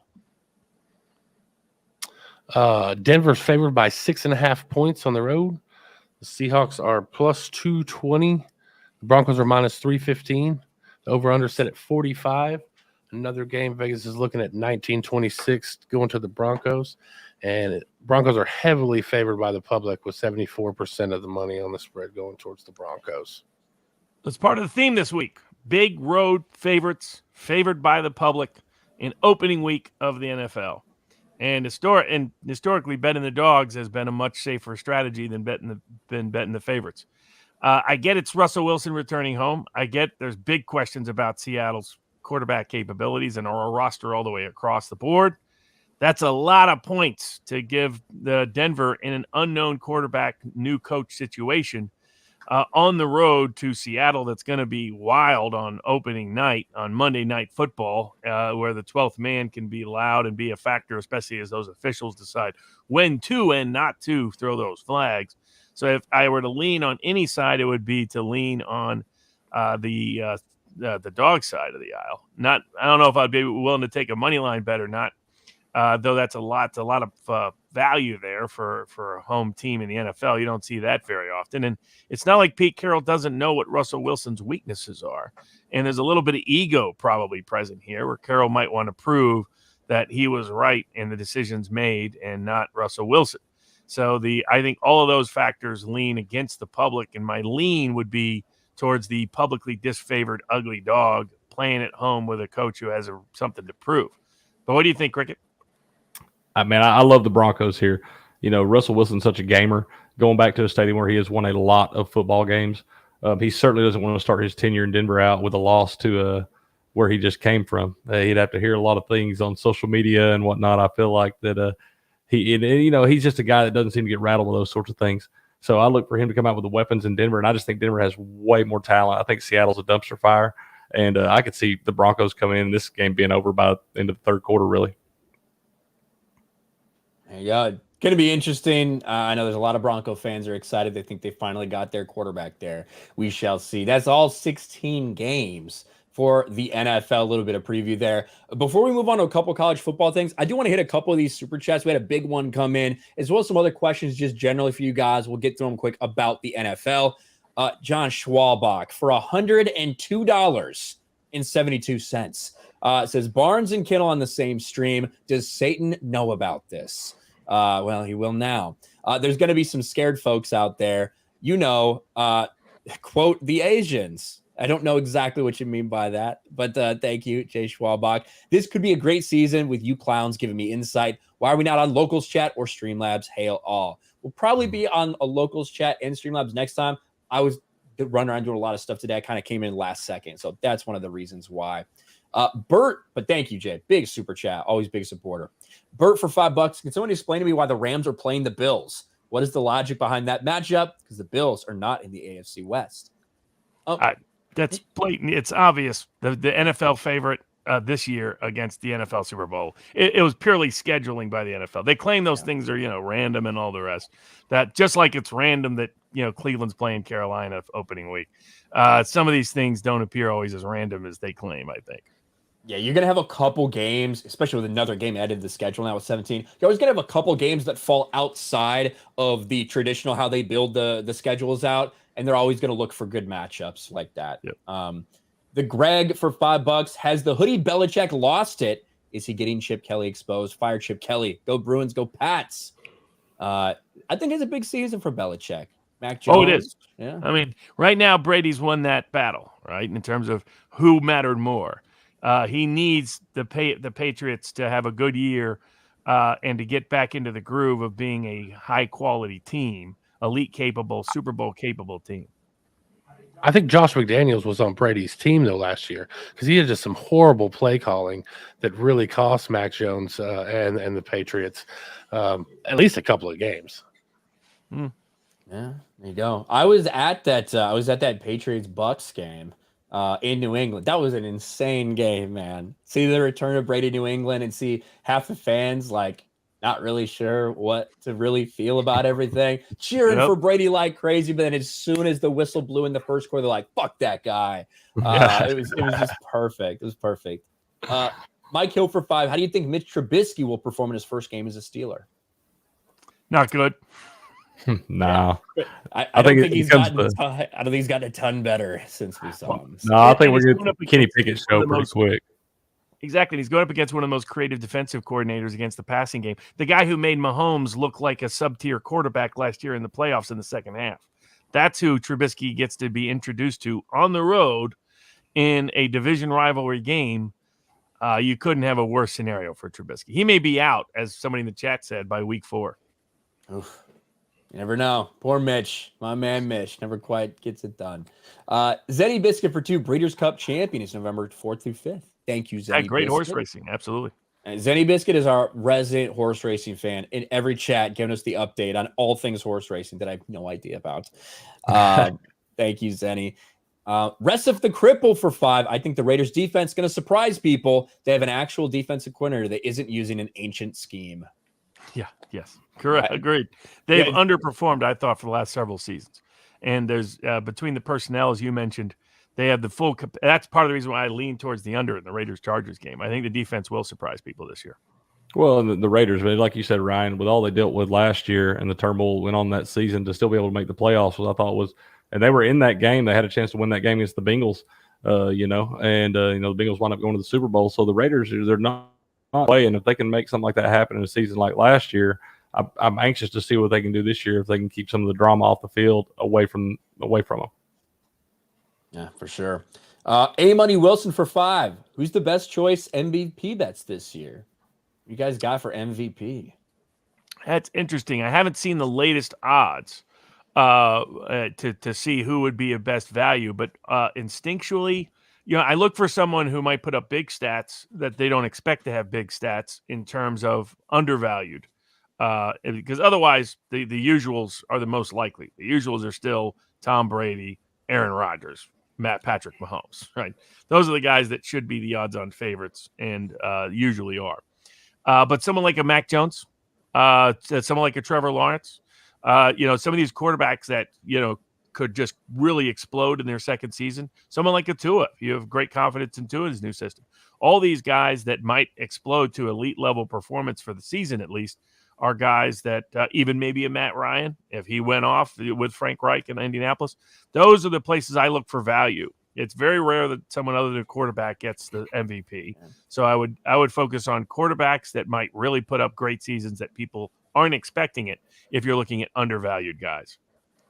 Denver's favored by 6.5 points on the road. The Seahawks are plus 220. The Broncos are minus 315. The over-under set at 45. Another game, Vegas is looking at 19-26 going to the Broncos. And Broncos are heavily favored by the public with 74% of the money on the spread going towards the Broncos. That's part of the theme this week. Big road favorites, favored by the public in opening week of the NFL. And historically, betting the dogs has been a much safer strategy than betting the favorites. I get it's Russell Wilson returning home. I get there's big questions about Seattle's quarterback capabilities and our roster all the way across the board. That's a lot of points to give the Denver in an unknown quarterback, new coach situation on the road to Seattle. That's going to be wild on opening night on Monday Night Football, where the 12th man can be loud and be a factor, especially as those officials decide when to and not to throw those flags. So if I were to lean on any side, it would be to lean on the dog side of the aisle. I don't know if I'd be willing to take a money line bet or not. Though that's a lot of value there for a home team in the NFL. You don't see that very often. And it's not like Pete Carroll doesn't know what Russell Wilson's weaknesses are. And there's a little bit of ego probably present here where Carroll might want to prove that he was right in the decisions made and not Russell Wilson. So I think all of those factors lean against the public, and my lean would be towards the publicly disfavored ugly dog playing at home with a coach who has something to prove. But what do you think, Cricket? I love the Broncos here. Russell Wilson's such a gamer. Going back to a stadium where he has won a lot of football games, he certainly doesn't want to start his tenure in Denver out with a loss to where he just came from. He'd have to hear a lot of things on social media and whatnot. I feel like that he's just a guy that doesn't seem to get rattled with those sorts of things. So I look for him to come out with the weapons in Denver, and I just think Denver has way more talent. I think Seattle's a dumpster fire, and I could see the Broncos coming in this game being over by the end of the third quarter, really. Yeah, going to be interesting. I know there's a lot of Bronco fans are excited. They think they finally got their quarterback there. We shall see. That's all 16 games for the NFL. A little bit of preview there. Before we move on to a couple college football things, I do want to hit a couple of these super chats. We had a big one come in, as well as some other questions just generally for you guys. We'll get through them quick about the NFL. John Schwalbach for $102.72. Says Barnes and Kittle on the same stream. Does Satan know about this? Well, he will now. There's going to be some scared folks out there. Quote, the Asians. I don't know exactly what you mean by that, but thank you, Jay Schwalbach. This could be a great season with you clowns giving me insight. Why are we not on Locals Chat or Streamlabs? Hail all. We'll probably be on a Locals Chat and Streamlabs next time. I was running around doing a lot of stuff today. I kind of came in last second, so that's one of the reasons why. Bert, but thank you, Jay. Big super chat. Always big supporter. Bert for $5. Can someone explain to me why the Rams are playing the Bills? What is the logic behind that matchup? Because the Bills are not in the AFC West. That's blatant. It's obvious. The NFL favorite this year against the NFL Super Bowl. It was purely scheduling by the NFL. They claim those things are, random and all the rest. That just like it's random that Cleveland's playing Carolina opening week. Some of these things don't appear always as random as they claim, I think. Yeah, you're going to have a couple games, especially with another game added to the schedule now with 17. You're always going to have a couple games that fall outside of the traditional how they build the schedules out, and they're always going to look for good matchups like that. Yep. The Greg for $5 has the hoodie Belichick lost it. Is he getting Chip Kelly exposed? Fire Chip Kelly. Go Bruins, go Pats. I think it's a big season for Belichick. Mac Jones. Oh, it is. Yeah. I mean, right now, Brady's won that battle, right, in terms of who mattered more. He needs the Patriots to have a good year and to get back into the groove of being a high-quality team, elite-capable, Super Bowl-capable team. I think Josh McDaniels was on Brady's team, though, last year because he had just some horrible play calling that really cost Mac Jones and the Patriots at least a couple of games. Yeah, there you go. I was at that Patriots-Bucks game in New England. That was an insane game, man. See the return of Brady to New England and see half the fans not really sure what to really feel about everything, cheering for Brady like crazy. But then as soon as the whistle blew in the first quarter, they're like, "Fuck that guy." It was just perfect. It was perfect. Mike Hill for $5. How do you think Mitch Trubisky will perform in his first game as a Steeler? Not good. No, I don't think he's gotten a ton better since we saw him. No, I think we're going to Kenny Pickett show pretty quick. Exactly. He's going up against one of the most creative defensive coordinators against the passing game. The guy who made Mahomes look like a sub-tier quarterback last year in the playoffs in the second half. That's who Trubisky gets to be introduced to on the road in a division rivalry game. You couldn't have a worse scenario for Trubisky. He may be out, as somebody in the chat said, by week 4. Oof. You never know. Poor Mitch. My man Mitch never quite gets it done. Zenny Biscuit for $2. Breeders' Cup champion is November 4th through 5th. Thank you, Zenny. Great Biscuit. horse racing. Absolutely. And Zenny Biscuit is our resident horse racing fan in every chat, giving us the update on all things horse racing that I have no idea about. Thank you, Zenny. Rest of the Cripple for $5. I think the Raiders defense is going to surprise people. They have an actual defensive coordinator that isn't using an ancient scheme. Yeah. Yes. Correct. Agreed. They've underperformed, I thought, for the last several seasons. And there's between the personnel, as you mentioned, they have the full. That's part of the reason why I lean towards the under in the Raiders-Chargers game. I think the defense will surprise people this year. Well, the Raiders, like you said, Ryan, with all they dealt with last year and the turmoil went on that season to still be able to make the playoffs, I thought was, and they were in that game. They had a chance to win that game against the Bengals, and the Bengals wound up going to the Super Bowl. So the Raiders, they're not way, and if they can make something like that happen in a season like last year, I'm anxious to see what they can do this year if they can keep some of the drama off the field away from them. Yeah, for sure. A Money Wilson for $5. Who's the best choice MVP bets this year? You guys got for MVP? That's interesting. I haven't seen the latest odds to see who would be a best value, but instinctually, I look for someone who might put up big stats that they don't expect to have big stats in terms of undervalued. Because otherwise, the usuals are the most likely. The usuals are still Tom Brady, Aaron Rodgers, Patrick Mahomes, right? Those are the guys that should be the odds-on favorites and usually are. But someone like a Mac Jones, someone like a Trevor Lawrence, some of these quarterbacks that, could just really explode in their second season. Someone like a Tua, you have great confidence in Tua's new system. All these guys that might explode to elite level performance for the season, at least, are guys that even maybe a Matt Ryan, if he went off with Frank Reich in Indianapolis, those are the places I look for value. It's very rare that someone other than a quarterback gets the MVP. So I would focus on quarterbacks that might really put up great seasons that people aren't expecting it if you're looking at undervalued guys.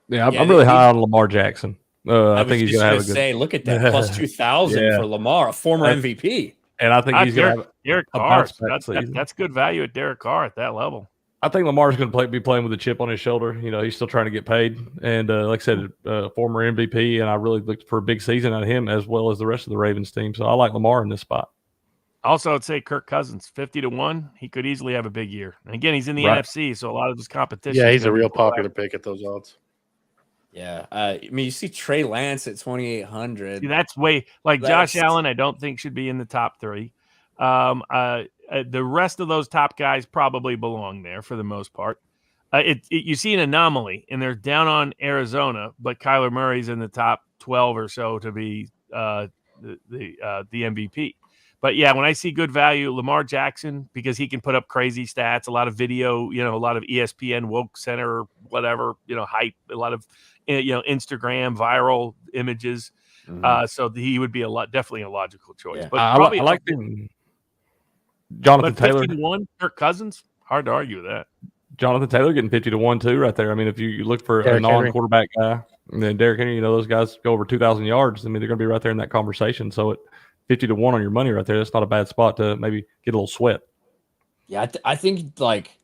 Yeah, I'm really high on Lamar Jackson. I think he's going to have a good. Say, look at that plus 2,000 for Lamar, a former MVP. And I think he's going to have Derek Carr. That's good value at Derek Carr at that level. I think Lamar's going to be playing with a chip on his shoulder. He's still trying to get paid. And like I said, former MVP, and I really looked for a big season out of him as well as the rest of the Ravens team. So I like Lamar in this spot. Also, I'd say Kirk Cousins, 50-1. He could easily have a big year. And again, he's in the NFC, so a lot of his competition. Yeah, he's a real popular pick at those odds. Yeah. You see Trey Lance at 2,800. See, that's way like Josh Allen, I don't think should be in the top 3. The rest of those top guys probably belong there for the most part. You see an anomaly, and they're down on Arizona, but Kyler Murray's in the top 12 or so to be the MVP. But yeah, when I see good value, Lamar Jackson, because he can put up crazy stats, a lot of video, a lot of ESPN, Woke Center, whatever, hype, a lot of, Instagram viral images. So he would be definitely a logical choice. Yeah. But I probably like Jonathan Taylor. 50-1, Kirk Cousins, hard to argue with that. Jonathan Taylor getting 50-1 too, right there. I mean, if you look for Derrick a non-quarterback guy, and then Derrick Henry, those guys go over 2,000 yards. I mean, they're going to be right there in that conversation. So at 50-1 on your money right there, that's not a bad spot to maybe get a little sweat. Yeah, I think like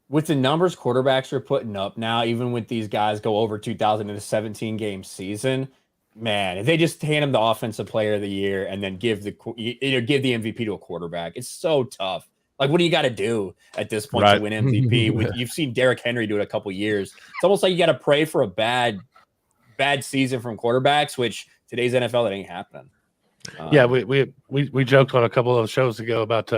with the numbers quarterbacks are putting up now, even with these guys go over 2,000 in a 17-game season, man, if they just hand him the offensive player of the year and then give the MVP to a quarterback, it's so tough. Like, what do you got to do at this point to win MVP? You've seen Derrick Henry do it a couple years. It's almost like you got to pray for a bad season from quarterbacks, which today's NFL, that ain't happening. Yeah, we joked on a couple of shows ago about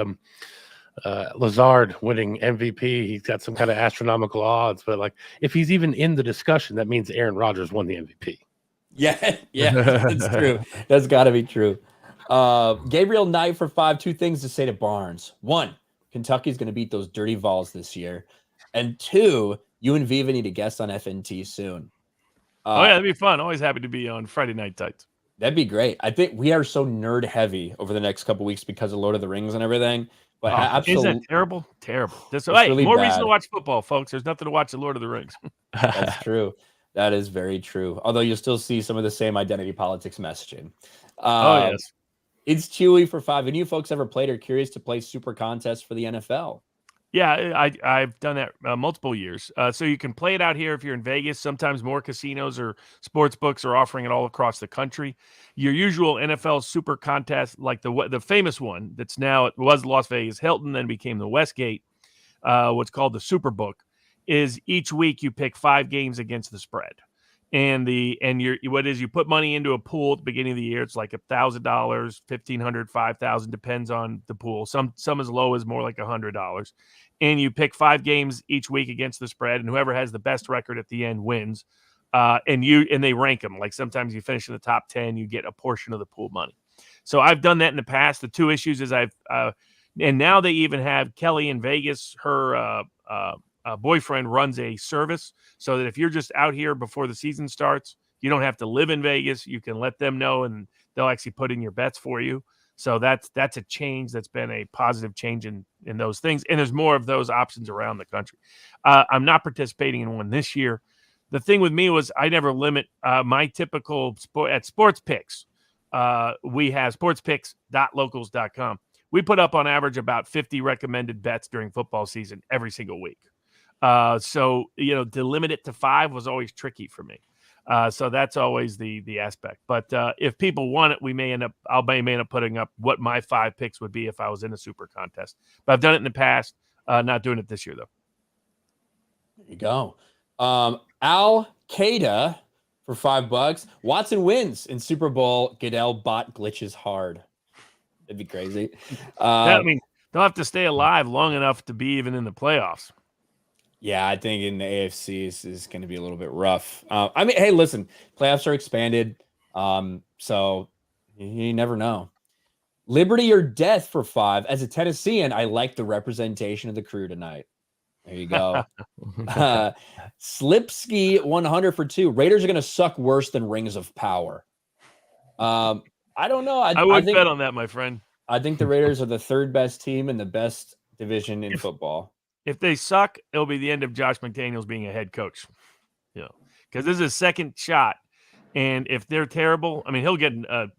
Lazard winning MVP. He's got some kind of astronomical odds, but like if he's even in the discussion, that means Aaron Rodgers won the MVP. Yeah, that's true. That's got to be true. Gabriel Knight for 5. 2 things to say to Barnes. 1, Kentucky's going to beat those dirty Vols this year. And 2, you and Viva need a guest on FNT soon. That'd be fun. Always happy to be on Friday Night Tights. That'd be great. I think we are so nerd heavy over the next couple weeks because of Lord of the Rings and everything. But absolutely, is that terrible? Terrible. Really more bad. reason to watch football, folks. There's nothing to watch at Lord of the Rings. That's true. That is very true. Although you'll still see some of the same identity politics messaging. Yes. It's Chewy for 5. And you folks ever played or curious to play super contests for the NFL? Yeah, I've done that multiple years. So you can play it out here if you're in Vegas. Sometimes more casinos or sports books are offering it all across the country. Your usual NFL super contest, like the famous one that's now, it was Las Vegas Hilton, then became the Westgate, what's called the Superbook, is each week you pick 5 games against the spread. And you put money into a pool at the beginning of the year. It's like $1,000, $1,500, $5,000, depends on the pool. Some as low as more like $100. And you pick 5 games each week against the spread, and whoever has the best record at the end wins. And they rank them. Like sometimes you finish in the top 10, you get a portion of the pool money. So I've done that in the past. The 2 issues is and now they even have Kelly in Vegas. Her boyfriend runs a service so that if you're just out here before the season starts, you don't have to live in Vegas. You can let them know and they'll actually put in your bets for you. So that's a change. That's been a positive change in those things. And there's more of those options around the country. I'm not participating in one this year. The thing with me was I never limit my typical sports picks. We have sportspicks.locals.com. We put up on average about 50 recommended bets during football season every single week. So to limit it to 5 was always tricky for me. So that's always the aspect. But if people want it, I may end up putting up what my 5 picks would be if I was in a super contest. But I've done it in the past. Not doing it this year though. There you go. Al Qaeda for $5. Watson wins in Super Bowl. Goodell bot glitches hard. That'd be crazy. I mean, they'll have to stay alive long enough to be even in the playoffs. Yeah, I think in the AFC is going to be a little bit rough. I mean, hey, listen, playoffs are expanded, so you never know. Liberty or death for 5. As a Tennessean, I like the representation of the crew tonight. There you go. Slipski 100 for 2. Raiders are going to suck worse than Rings of Power. I don't know. I think, bet on that, my friend. I think the Raiders are the 3rd best team in the best division in football. If they suck, it'll be the end of Josh McDaniels being a head coach. Because this is his 2nd shot. And if they're terrible, I mean, he'll get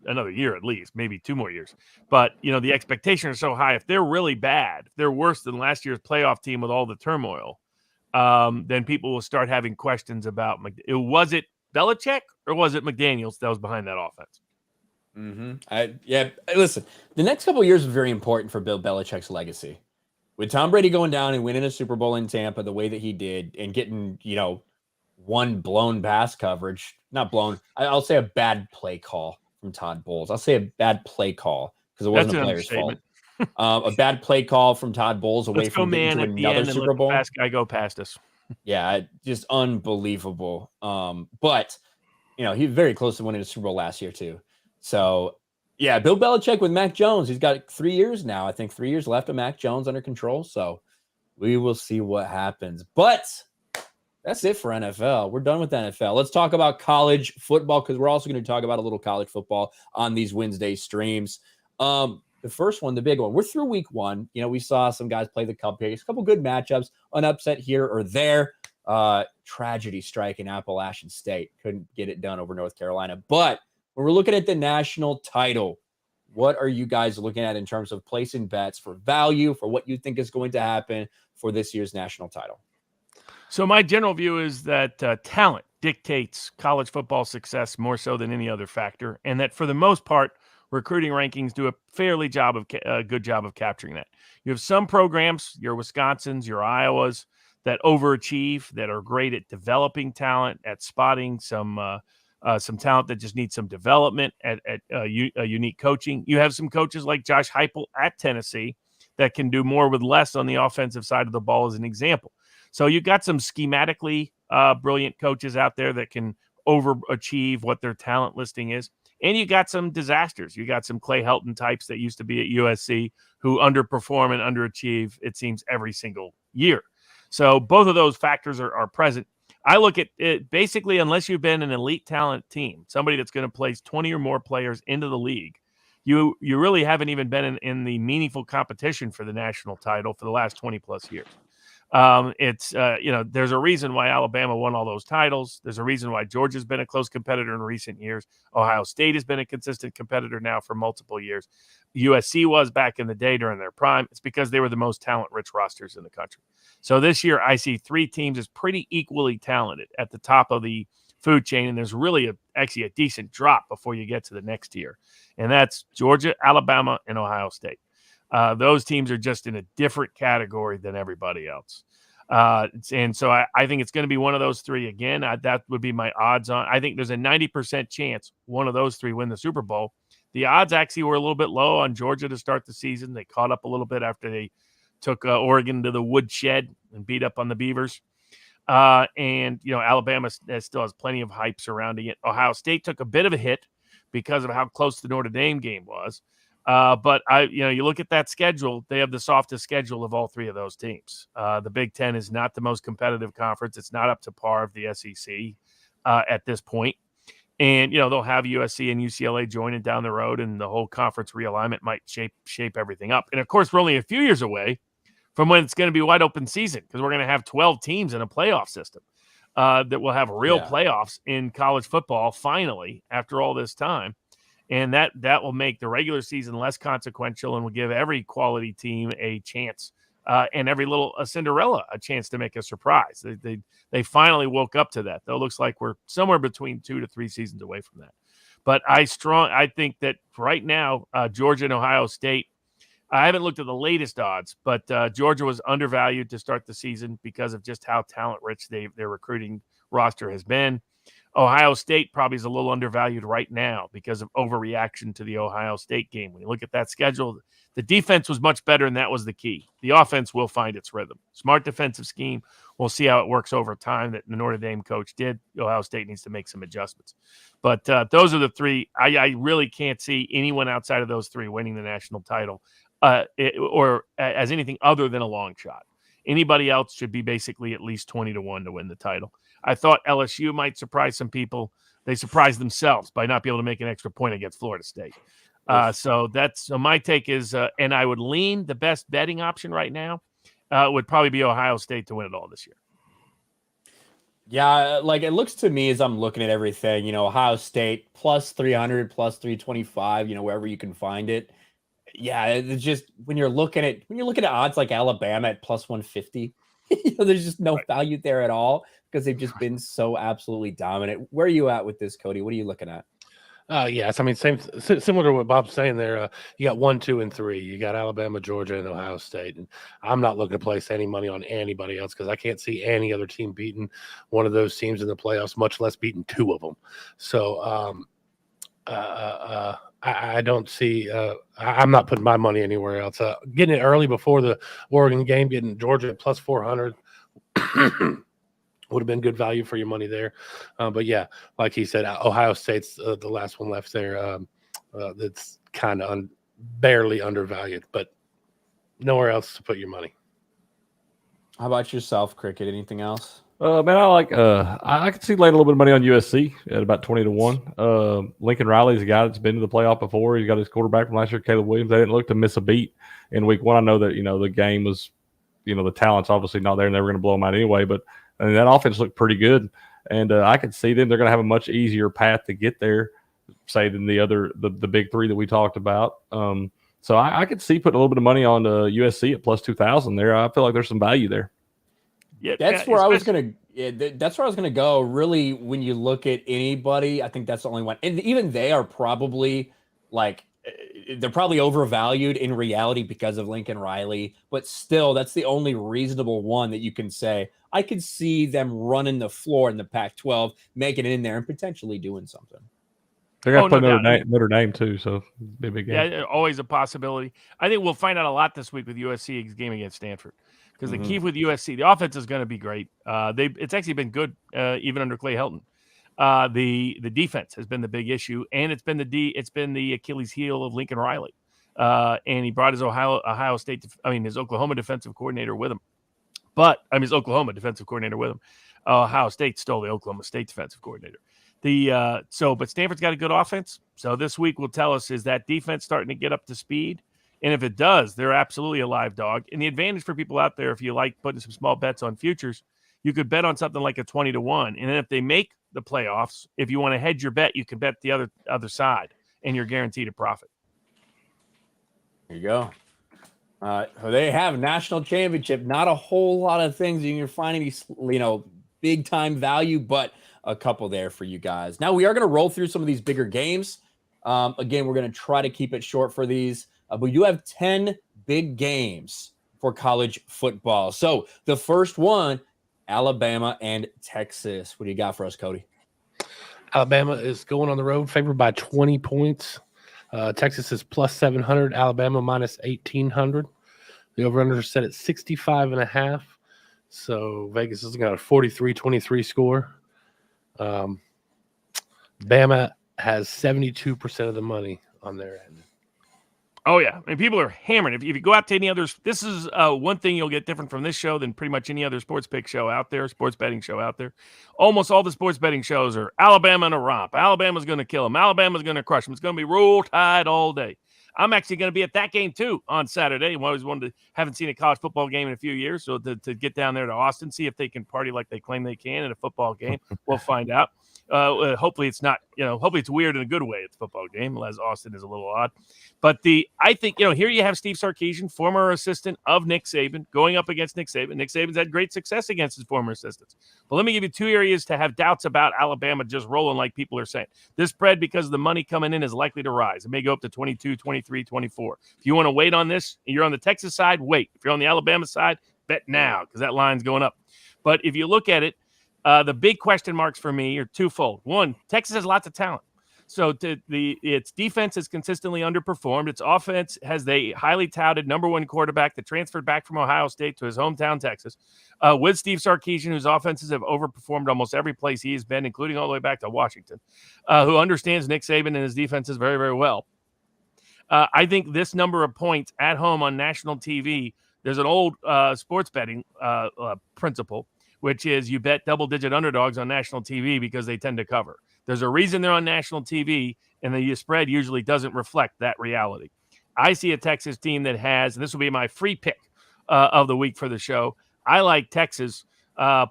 another year at least, maybe 2 more years. But, the expectations are so high. If they're really bad, if they're worse than last year's playoff team with all the turmoil, then people will start having questions about, was it Belichick or was it McDaniels that was behind that offense? Listen, the next couple of years are very important for Bill Belichick's legacy. With Tom Brady going down and winning a Super Bowl in Tampa the way that he did and getting, one blown pass coverage, not blown, I'll say a bad play call from Todd Bowles. I'll say a bad play call because it wasn't a player's fault. A bad play call from Todd Bowles away from getting to another Super Bowl. Fast guy go past us. Yeah, just unbelievable. But he was very close to winning the Super Bowl last year too. So yeah, Bill Belichick with Mac Jones. He's got 3 years now. I think 3 years left of Mac Jones under control. So we will see what happens. But that's it for NFL. We're done with NFL. Let's talk about college football because we're also going to talk about a little college football on these Wednesday streams. The first one, the big one, we're through week 1. We saw some guys play the Cupcakes, a couple good matchups, an upset here or there. Tragedy striking Appalachian State. Couldn't get it done over North Carolina. But when we're looking at the national title, what are you guys looking at in terms of placing bets for value, for what you think is going to happen for this year's national title? So my general view is that talent dictates college football success more so than any other factor, and that for the most part, recruiting rankings do a fairly good job of capturing that. You have some programs, your Wisconsins, your Iowas, that overachieve, that are great at developing talent, at spotting some talent that just needs some development, at unique coaching. You have some coaches like Josh Heupel at Tennessee that can do more with less on the offensive side of the ball, as an example. So you got some schematically brilliant coaches out there that can overachieve what their talent listing is. And you got some disasters. You got some Clay Helton types that used to be at USC who underperform and underachieve, it seems, every single year. So both of those factors are present. I look at it basically, unless you've been an elite talent team, somebody that's going to place 20 or more players into the league, you really haven't even been in the meaningful competition for the national title for the last 20 plus years. There's a reason why Alabama won all those titles. There's a reason why Georgia's been a close competitor in recent years. Ohio State has been a consistent competitor now for multiple years. USC was back in the day during their prime. It's because they were the most talent-rich rosters in the country. So this year, I see 3 teams as pretty equally talented at the top of the food chain, and there's really actually a decent drop before you get to the next tier, and that's Georgia, Alabama, and Ohio State. Those teams are just in a different category than everybody else. And so I think it's going to be one of those 3 again. That would be my odds on. I think there's a 90% chance one of those 3 win the Super Bowl. The odds actually were a little bit low on Georgia to start the season. They caught up a little bit after they took Oregon to the woodshed and beat up on the Beavers. Alabama still has plenty of hype surrounding it. Ohio State took a bit of a hit because of how close the Notre Dame game was. But you look at that schedule, they have the softest schedule of all 3 of those teams. The Big Ten is not the most competitive conference. It's not up to par of the SEC at this point. And, they'll have USC and UCLA joining down the road, and the whole conference realignment might shape everything up. And of course, we're only a few years away from when it's going to be wide open season, because we're going to have 12 teams in a playoff system that will have real playoffs in college football finally after all this time. And that will make the regular season less consequential and will give every quality team a chance and every little Cinderella a chance to make a surprise. They finally woke up to that. Though it looks like we're somewhere between 2 to 3 seasons away from that. But I think that right now, Georgia and Ohio State, I haven't looked at the latest odds, but Georgia was undervalued to start the season because of just how talent-rich their recruiting roster has been. Ohio State probably is a little undervalued right now because of overreaction to the Ohio State game. When you look at that schedule, the defense was much better, and that was the key. The offense will find its rhythm. Smart defensive scheme. We'll see how it works over time that the Notre Dame coach did. Ohio State needs to make some adjustments. But those are the 3. I really can't see anyone outside of those 3 winning the national title or as anything other than a long shot. Anybody else should be basically at least 20-1 to win the title. I thought LSU might surprise some people. They surprised themselves by not being able to make an extra point against Florida State. So my take is, and I would lean the best betting option right now would probably be Ohio State to win it all this year. Yeah, like it looks to me as I'm looking at everything, Ohio State plus 300, plus 325, wherever you can find it. Yeah, it's just when you're looking at odds like Alabama at plus 150, there's just no value there at all because they've just been so absolutely dominant. Where are you at with this, Cody? What are you looking at? Yes, I mean, similar to what Bob's saying there. You got 1, 2, and 3. You got Alabama, Georgia, and Ohio State. And I'm not looking to place any money on anybody else because I can't see any other team beating one of those teams in the playoffs, much less beating 2 of them. So I don't see. I'm not putting my money anywhere else. Getting it early before the Oregon game, getting Georgia at plus 400 would have been good value for your money there. But yeah, like he said, Ohio State's the last one left there. That's kind of barely undervalued, but nowhere else to put your money. How about yourself, Cricket? Anything else? Man, I could see laying a little bit of money on USC at about 20-1. Lincoln Riley's a guy that's been to the playoff before. He's got his quarterback from last year, Caleb Williams. They didn't look to miss a beat in week one. I know that, the game was, the talent's obviously not there and they were going to blow them out anyway, but that offense looked pretty good. And I could see them. They're going to have a much easier path to get there, say, than the big three that we talked about. So I could see putting a little bit of money on USC at plus 2,000 there. I feel like there's some value there. Yeah, that's where I was gonna go. Really, when you look at anybody, I think that's the only one, and even they are probably they're probably overvalued in reality because of Lincoln Riley. But still, that's the only reasonable one that you can say I could see them running the floor in the Pac-12, making it in there, and potentially doing something. They're going to play Notre Dame too, so it'll be a big game. Yeah, always a possibility. I think we'll find out a lot this week with USC's game against Stanford. Because the key with USC, the offense is going to be great. It's actually been good even under Clay Helton. The defense has been the big issue, and it's been the Achilles heel of Lincoln Riley. And he brought his his Oklahoma defensive coordinator with him. His Oklahoma defensive coordinator with him. Ohio State stole the Oklahoma State defensive coordinator. But Stanford's got a good offense. So this week will tell us, is that defense starting to get up to speed? And if it does, they're absolutely a live dog. And the advantage for people out there, if you like putting some small bets on futures, you could bet on something like a 20-1. And then if they make the playoffs, if you want to hedge your bet, you can bet the other side, and you're guaranteed a profit. There you go. They have a national championship. Not a whole lot of things you can find any, big time value, but a couple there for you guys. Now we are going to roll through some of these bigger games. Again, we're going to try to keep it short for these. But you have 10 big games for college football. So the first one, Alabama and Texas. What do you got for us, Cody? Alabama is going on the road, favored by 20 points. Texas is plus 700. Alabama minus 1,800. The over-under is set at 65.5. So Vegas has got a 43-23 score. Bama has 72% of the money on their end. Oh, yeah. People are hammering. If you go out to any others, this is one thing you'll get different from this show than pretty much any other sports pick show out there, sports betting show out there. Almost all the sports betting shows are Alabama in a romp. Alabama's going to kill them. Alabama's going to crush them. It's going to be Roll Tide all day. I'm actually going to be at that game, too, on Saturday. I always haven't seen a college football game in a few years, so to get down there to Austin, see if they can party like they claim they can in a football game. We'll find out. Hopefully it's not, hopefully it's weird in a good way. It's a football game, as Austin is a little odd. But I think, here you have Steve Sarkisian, former assistant of Nick Saban, going up against Nick Saban. Nick Saban's had great success against his former assistants. But let me give you two areas to have doubts about Alabama just rolling like people are saying. This spread, because of the money coming in, is likely to rise. It may go up to 22, 23, 24. If you want to wait on this, you're on the Texas side, wait. If you're on the Alabama side, bet now, because that line's going up. But if you look at it, the big question marks for me are twofold. One, Texas has lots of talent. So its defense has consistently underperformed. Its offense has the highly touted number one quarterback that transferred back from Ohio State to his hometown, Texas, with Steve Sarkisian, whose offenses have overperformed almost every place he has been, including all the way back to Washington, who understands Nick Saban and his defenses very, very well. I think this number of points at home on national TV, there's an old sports betting principle, which is you bet double-digit underdogs on national TV because they tend to cover. There's a reason they're on national TV, and the spread usually doesn't reflect that reality. I see a Texas team that has, and this will be my free pick of the week for the show, I like Texas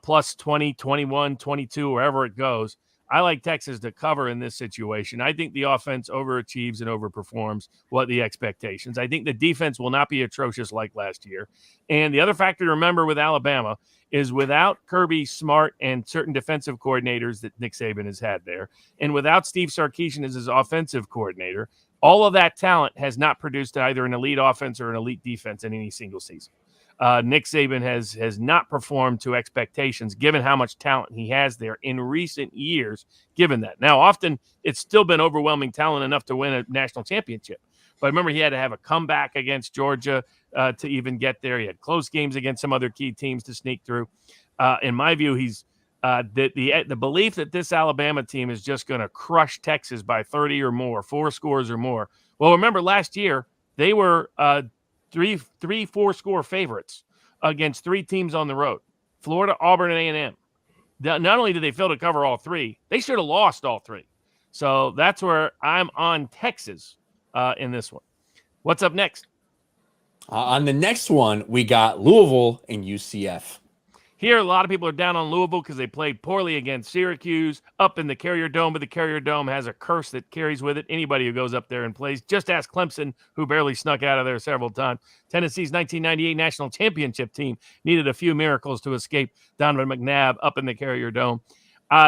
plus 20, 21, 22, wherever it goes. I like Texas to cover in this situation. I think the offense overachieves and overperforms what the expectations. I think the defense will not be atrocious like last year. And the other factor to remember with Alabama is without Kirby Smart and certain defensive coordinators that Nick Saban has had there, and without Steve Sarkisian as his offensive coordinator, all of that talent has not produced either an elite offense or an elite defense in any single season. Nick Saban has not performed to expectations given how much talent he has there in recent years, given that. Now, often it's still been overwhelming talent enough to win a national championship. But remember, he had to have a comeback against Georgia to even get there. He had close games against some other key teams to sneak through. In my view, he's The belief that this Alabama team is just going to crush Texas by 30 or more, 4 scores or more. Well, remember last year they were 4 score favorites against 3 teams on the road: Florida, Auburn, and A&M. Not only did they fail to cover all 3, they should have lost all 3. So that's where I'm on Texas in this one. What's up next? On the next one, we got Louisville and UCF. Here, a lot of people are down on Louisville because they played poorly against Syracuse up in the Carrier Dome, but the Carrier Dome has a curse that carries with it anybody who goes up there and plays. Just ask Clemson, who barely snuck out of there several times. Tennessee's 1998 national championship team needed a few miracles to escape Donovan McNabb up in the Carrier Dome.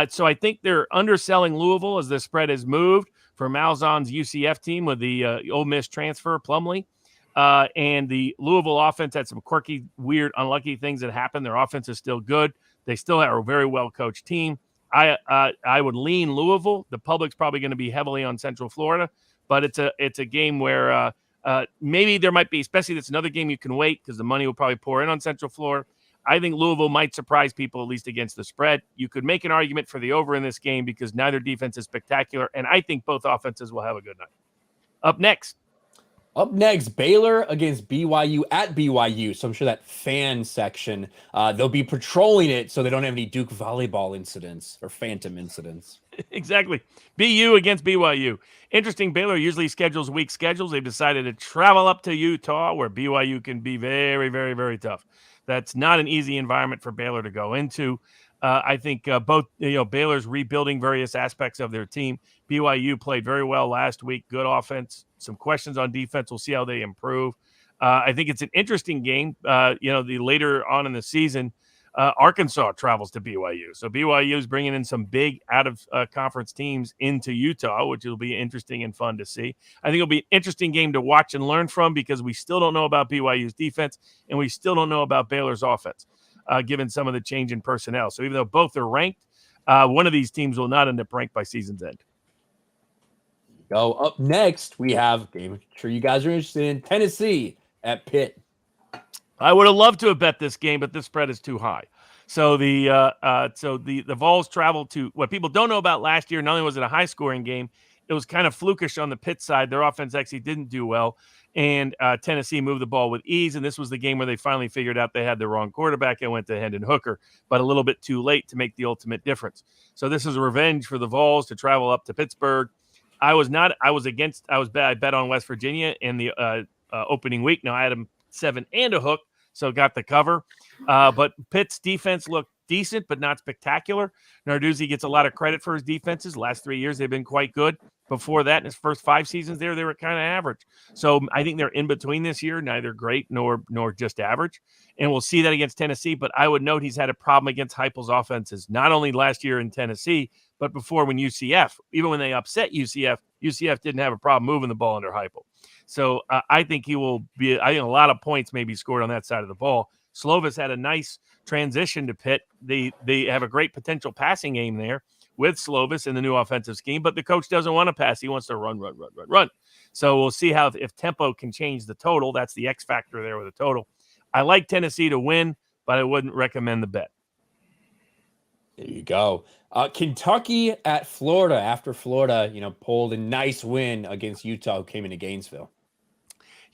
So I think they're underselling Louisville as the spread has moved for Malzahn's UCF team with the Ole Miss transfer, Plumlee. And the Louisville offense had some quirky, weird, unlucky things that happened. Their offense is still good. They still have a very well-coached team. I would lean Louisville. The public's probably going to be heavily on Central Florida, but it's a game where maybe there might be, especially that's another game you can wait because the money will probably pour in on Central Florida. I think Louisville might surprise people, at least against the spread. You could make an argument for the over in this game because neither defense is spectacular, and I think both offenses will have a good night. Up next, Baylor against BYU at BYU. So I'm sure that fan section, they'll be patrolling it so they don't have any Duke volleyball incidents or phantom incidents. Exactly. BU against BYU. Interesting, Baylor usually schedules weak schedules. They've decided to travel up to Utah where BYU can be very, very, very tough. That's not an easy environment for Baylor to go into. I think both Baylor's rebuilding various aspects of their team. BYU played very well last week. Good offense. Some questions on defense. We'll see how they improve. I think it's an interesting game. The later on in the season, Arkansas travels to BYU. So BYU is bringing in some big out-of-conference teams into Utah, which will be interesting and fun to see. I think it'll be an interesting game to watch and learn from because we still don't know about BYU's defense and we still don't know about Baylor's offense, given some of the change in personnel. So even though both are ranked, one of these teams will not end up ranked by season's end. Go up next, we have a game I'm sure you guys are interested in, Tennessee at Pitt. I would have loved to have bet this game, but this spread is too high. So the Vols traveled to what people don't know about last year. Not only was it a high-scoring game, it was kind of flukish on the Pitt side. Their offense actually didn't do well, and Tennessee moved the ball with ease. And this was the game where they finally figured out they had the wrong quarterback and went to Hendon Hooker, but a little bit too late to make the ultimate difference. So this is a revenge for the Vols to travel up to Pittsburgh. I bet on West Virginia in the opening week. Now I had them 7 and a hook, so got the cover. But Pitt's defense looked decent, but not spectacular. Narduzzi gets a lot of credit for his defenses. Last 3 years, they've been quite good. Before that, in his first 5 seasons there, they were kind of average. So I think they're in between this year, neither great nor just average. And we'll see that against Tennessee. But I would note he's had a problem against Heupel's offenses, not only last year in Tennessee, but before when UCF, even when they upset UCF didn't have a problem moving the ball under Heupel. So I think he will be. I think a lot of points may be scored on that side of the ball. Slovis had a nice transition to Pitt. They have a great potential passing game there with Slovis in the new offensive scheme, but the coach doesn't want to pass. He wants to run. So we'll see if tempo can change the total. That's the X factor there with the total. I like Tennessee to win, but I wouldn't recommend the bet. There you go. Kentucky at Florida after Florida, pulled a nice win against Utah, who came into Gainesville.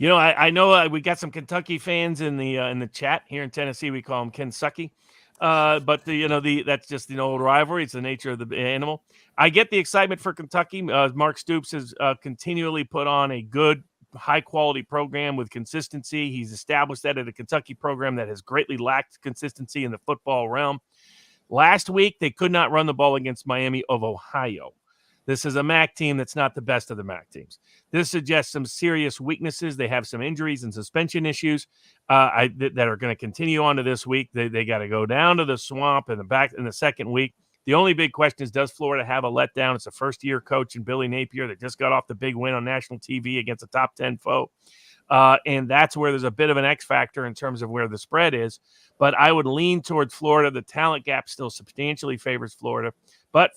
I know we got some Kentucky fans in the chat here in Tennessee. We call them Kensucky, but that's just an old rivalry. It's the nature of the animal. I get the excitement for Kentucky. Mark Stoops has continually put on a good, high-quality program with consistency. He's established that at a Kentucky program that has greatly lacked consistency in the football realm. Last week, they could not run the ball against Miami of Ohio. This is a MAC team that's not the best of the MAC teams. This suggests some serious weaknesses. They have some injuries and suspension issues that are going to continue on to this week. They got to go down to the swamp in the second week. The only big question is, does Florida have a letdown? It's a first-year coach in Billy Napier that just got off the big win on national TV against a top 10 foe. And that's where there's a bit of an X factor in terms of where the spread is. But I would lean towards Florida. The talent gap still substantially favors Florida. But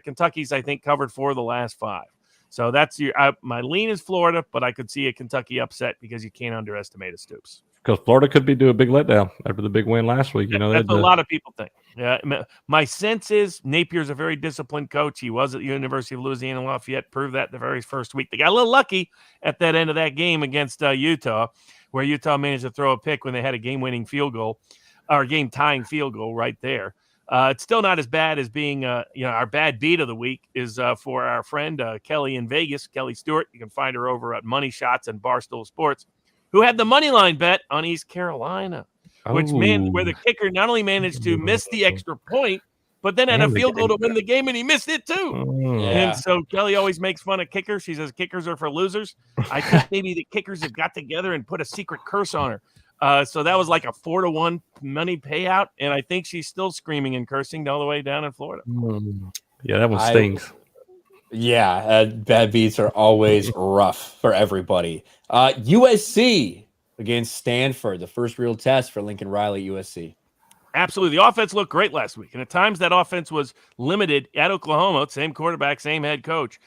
Kentucky's, I think, covered 4 of the last 5. So that's my lean is Florida, but I could see a Kentucky upset because you can't underestimate a Stoops. Because Florida could be doing a big letdown after the big win last week. You know, that's what a lot of people think. Yeah, my sense is Napier's a very disciplined coach. He was at the University of Louisiana Lafayette, proved that the very first week. They got a little lucky at that end of that game against Utah, where Utah managed to throw a pick when they had a game-winning field goal or game-tying field goal right there. It's still not as bad as being, our bad beat of the week is for our friend Kelly in Vegas, Kelly Stewart. You can find her over at Money Shots and Barstool Sports, who had the money line bet on East Carolina, where the kicker not only managed to miss the extra point, but then had a field goal to win the game, and he missed it too. And so Kelly always makes fun of kickers. She says kickers are for losers. I think maybe the kickers have got together and put a secret curse on her. So that was like a 4-1 money payout, and I think she's still screaming and cursing all the way down in Florida. Yeah, that one stings. Bad beats are always rough for everybody. USC against Stanford, the first real test for Lincoln Riley, USC. Absolutely. The offense looked great last week. And at times that offense was limited at Oklahoma, same quarterback, same head coach,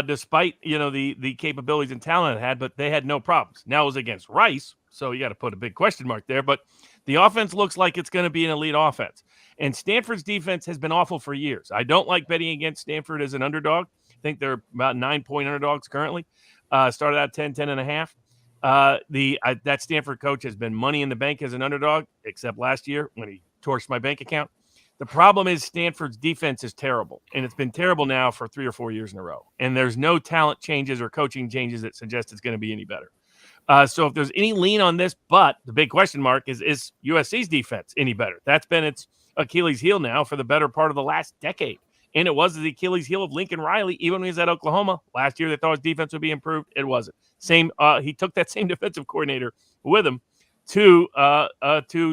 despite, the capabilities and talent it had, but they had no problems. Now it was against Rice, so you got to put a big question mark there. But the offense looks like it's going to be an elite offense. And Stanford's defense has been awful for years. I don't like betting against Stanford as an underdog. I think they're about 9-point underdogs currently. Started out 10.5. That Stanford coach has been money in the bank as an underdog, except last year when he torched my bank account. The problem is Stanford's defense is terrible, and it's been terrible now for 3 or 4 years in a row. And there's no talent changes or coaching changes that suggest it's going to be any better. So if there's any lean on this, but the big question mark is USC's defense any better? That's been its Achilles heel now for the better part of the last decade. And it was the Achilles heel of Lincoln Riley, even when he was at Oklahoma. Last year, they thought his defense would be improved. It wasn't. He took that same defensive coordinator with him to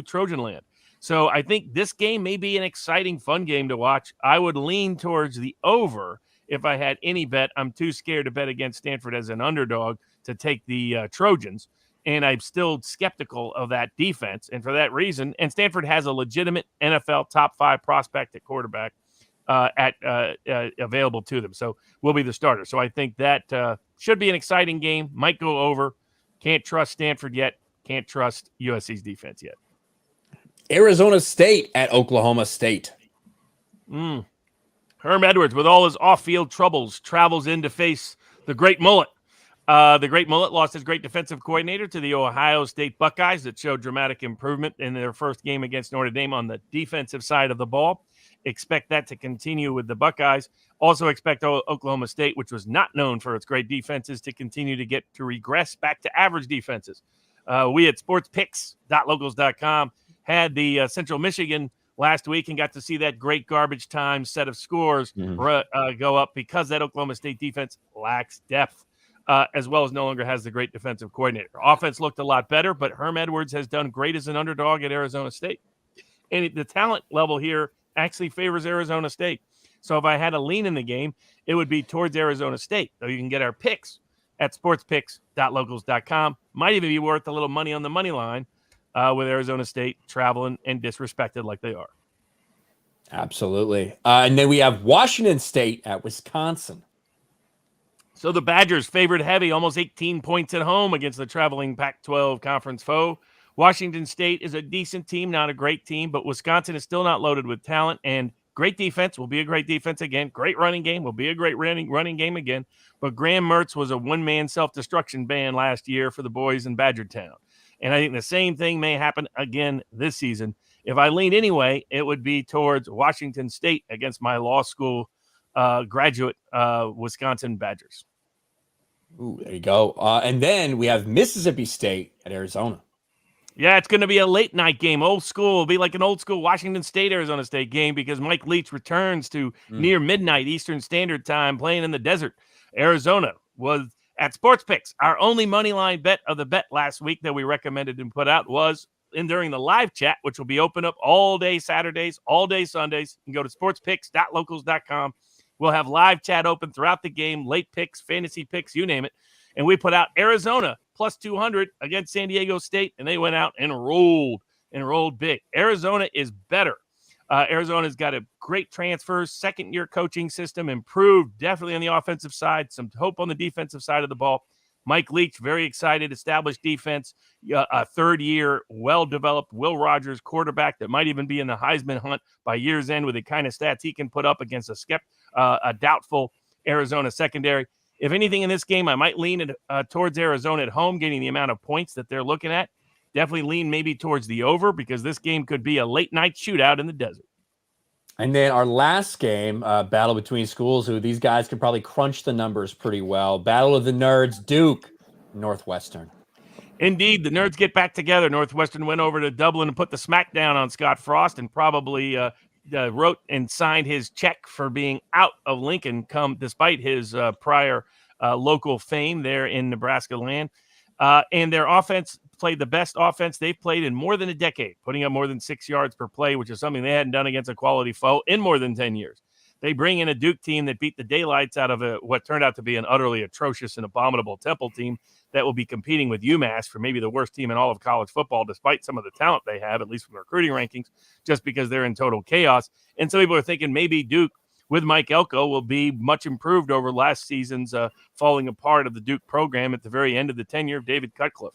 Trojan Land. So I think this game may be an exciting, fun game to watch. I would lean towards the over if I had any bet. I'm too scared to bet against Stanford as an underdog to take the Trojans. And I'm still skeptical of that defense. And for that reason, and Stanford has a legitimate NFL top 5 prospect at quarterback available to them. So will be the starter. So I think that should be an exciting game. Might go over. Can't trust Stanford yet. Can't trust USC's defense yet. Arizona State at Oklahoma State. Herm Edwards, with all his off-field troubles, travels in to face the Great Mullet. The Great Mullet lost his great defensive coordinator to the Ohio State Buckeyes that showed dramatic improvement in their first game against Notre Dame on the defensive side of the ball. Expect that to continue with the Buckeyes. Also expect Oklahoma State, which was not known for its great defenses, to continue to regress back to average defenses. We at sportspicks.locals.com had the Central Michigan last week and got to see that great garbage time set of scores go up because that Oklahoma State defense lacks depth, as well as no longer has the great defensive coordinator. Offense looked a lot better, but Herm Edwards has done great as an underdog at Arizona State. And the talent level here actually favors Arizona State. So if I had a lean in the game, it would be towards Arizona State. So you can get our picks at sportspicks.locals.com. Might even be worth a little money on the money line with Arizona State traveling and disrespected like they are. Absolutely. And then we have Washington State at Wisconsin. So the Badgers favored heavy, almost 18 points at home against the traveling Pac-12 conference foe. Washington State is a decent team, not a great team, but Wisconsin is still not loaded with talent, and great defense will be a great defense again. Great running game will be a great running game again. But Graham Mertz was a one-man self-destruction band last year for the boys in Badgertown. And I think the same thing may happen again this season. If I lean anyway, it would be towards Washington State against my law school graduate Wisconsin Badgers. Ooh, there you go. And then we have Mississippi State at Arizona. Yeah, it's going to be a late night game. Old school. It'll be like an old school Washington State, Arizona State game because Mike Leach returns to near midnight Eastern Standard Time playing in the desert. Arizona was at Sports Picks. Our only money line bet of the bet last week that we recommended and put out was during the live chat, which will be open up all day Saturdays, all day Sundays. You can go to sportspicks.locals.com. We'll have live chat open throughout the game, late picks, fantasy picks, you name it. And we put out Arizona plus 200 against San Diego State, and they went out and rolled big. Arizona is better Arizona's got a great transfers, second-year coaching system, improved definitely on the offensive side, some hope on the defensive side of the ball. Mike Leach, very excited, established defense, a third-year, well-developed Will Rogers quarterback that might even be in the Heisman hunt by year's end with the kind of stats he can put up against a doubtful Arizona secondary. If anything in this game, I might lean towards Arizona at home, getting the amount of points that they're looking at. Definitely lean maybe towards the over because this game could be a late-night shootout in the desert. And then our last game, battle between schools, who these guys can probably crunch the numbers pretty well. Battle of the Nerds, Duke, Northwestern. Indeed, the Nerds get back together. Northwestern went over to Dublin and put the smackdown on Scott Frost and probably wrote and signed his check for being out of Lincoln despite his prior local fame there in Nebraska land. And their offense played the best offense they've played in more than a decade, putting up more than 6 yards per play, which is something they hadn't done against a quality foe in more than 10 years. They bring in a Duke team that beat the daylights out of what turned out to be an utterly atrocious and abominable Temple team that will be competing with UMass for maybe the worst team in all of college football, despite some of the talent they have, at least from recruiting rankings, just because they're in total chaos. And some people are thinking maybe Duke with Mike Elko will be much improved over last season's falling apart of the Duke program at the very end of the tenure of David Cutcliffe.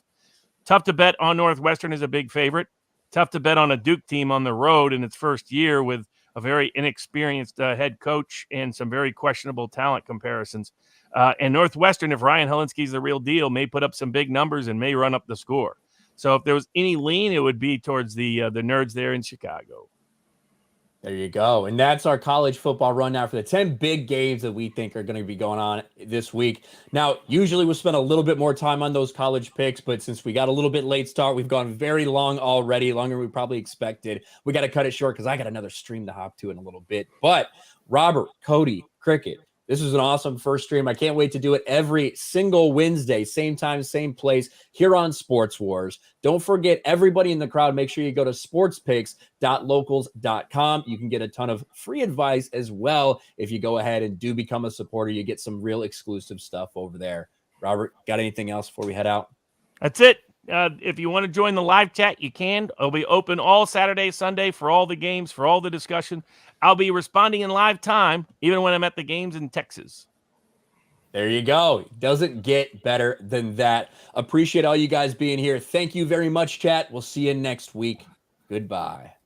Tough to bet on Northwestern as a big favorite. Tough to bet on a Duke team on the road in its first year with a very inexperienced head coach and some very questionable talent comparisons. And Northwestern, if Ryan Helinski's the real deal, may put up some big numbers and may run up the score. So if there was any lean, it would be towards the Nerds there in Chicago. There you go. And that's our college football rundown for the 10 big games that we think are going to be going on this week. Now, usually we'll spend a little bit more time on those college picks, but since we got a little bit late start, we've gone very long already, longer than we probably expected. We got to cut it short because I got another stream to hop to in a little bit. But Robert, Cody, Cricket, this was an awesome first stream. I can't wait to do it every single Wednesday, same time, same place here on Sports Wars. Don't forget, everybody in the crowd, make sure you go to sportspicks.locals.com. You can get a ton of free advice as well. If you go ahead and do become a supporter, you get some real exclusive stuff over there. Robert, got anything else before we head out? That's it. If you want to join the live chat, you can. It'll be open all Saturday, Sunday for all the games, for all the discussion. I'll be responding in live time, even when I'm at the games in Texas. There you go. Doesn't get better than that. Appreciate all you guys being here. Thank you very much, chat. We'll see you next week. Goodbye.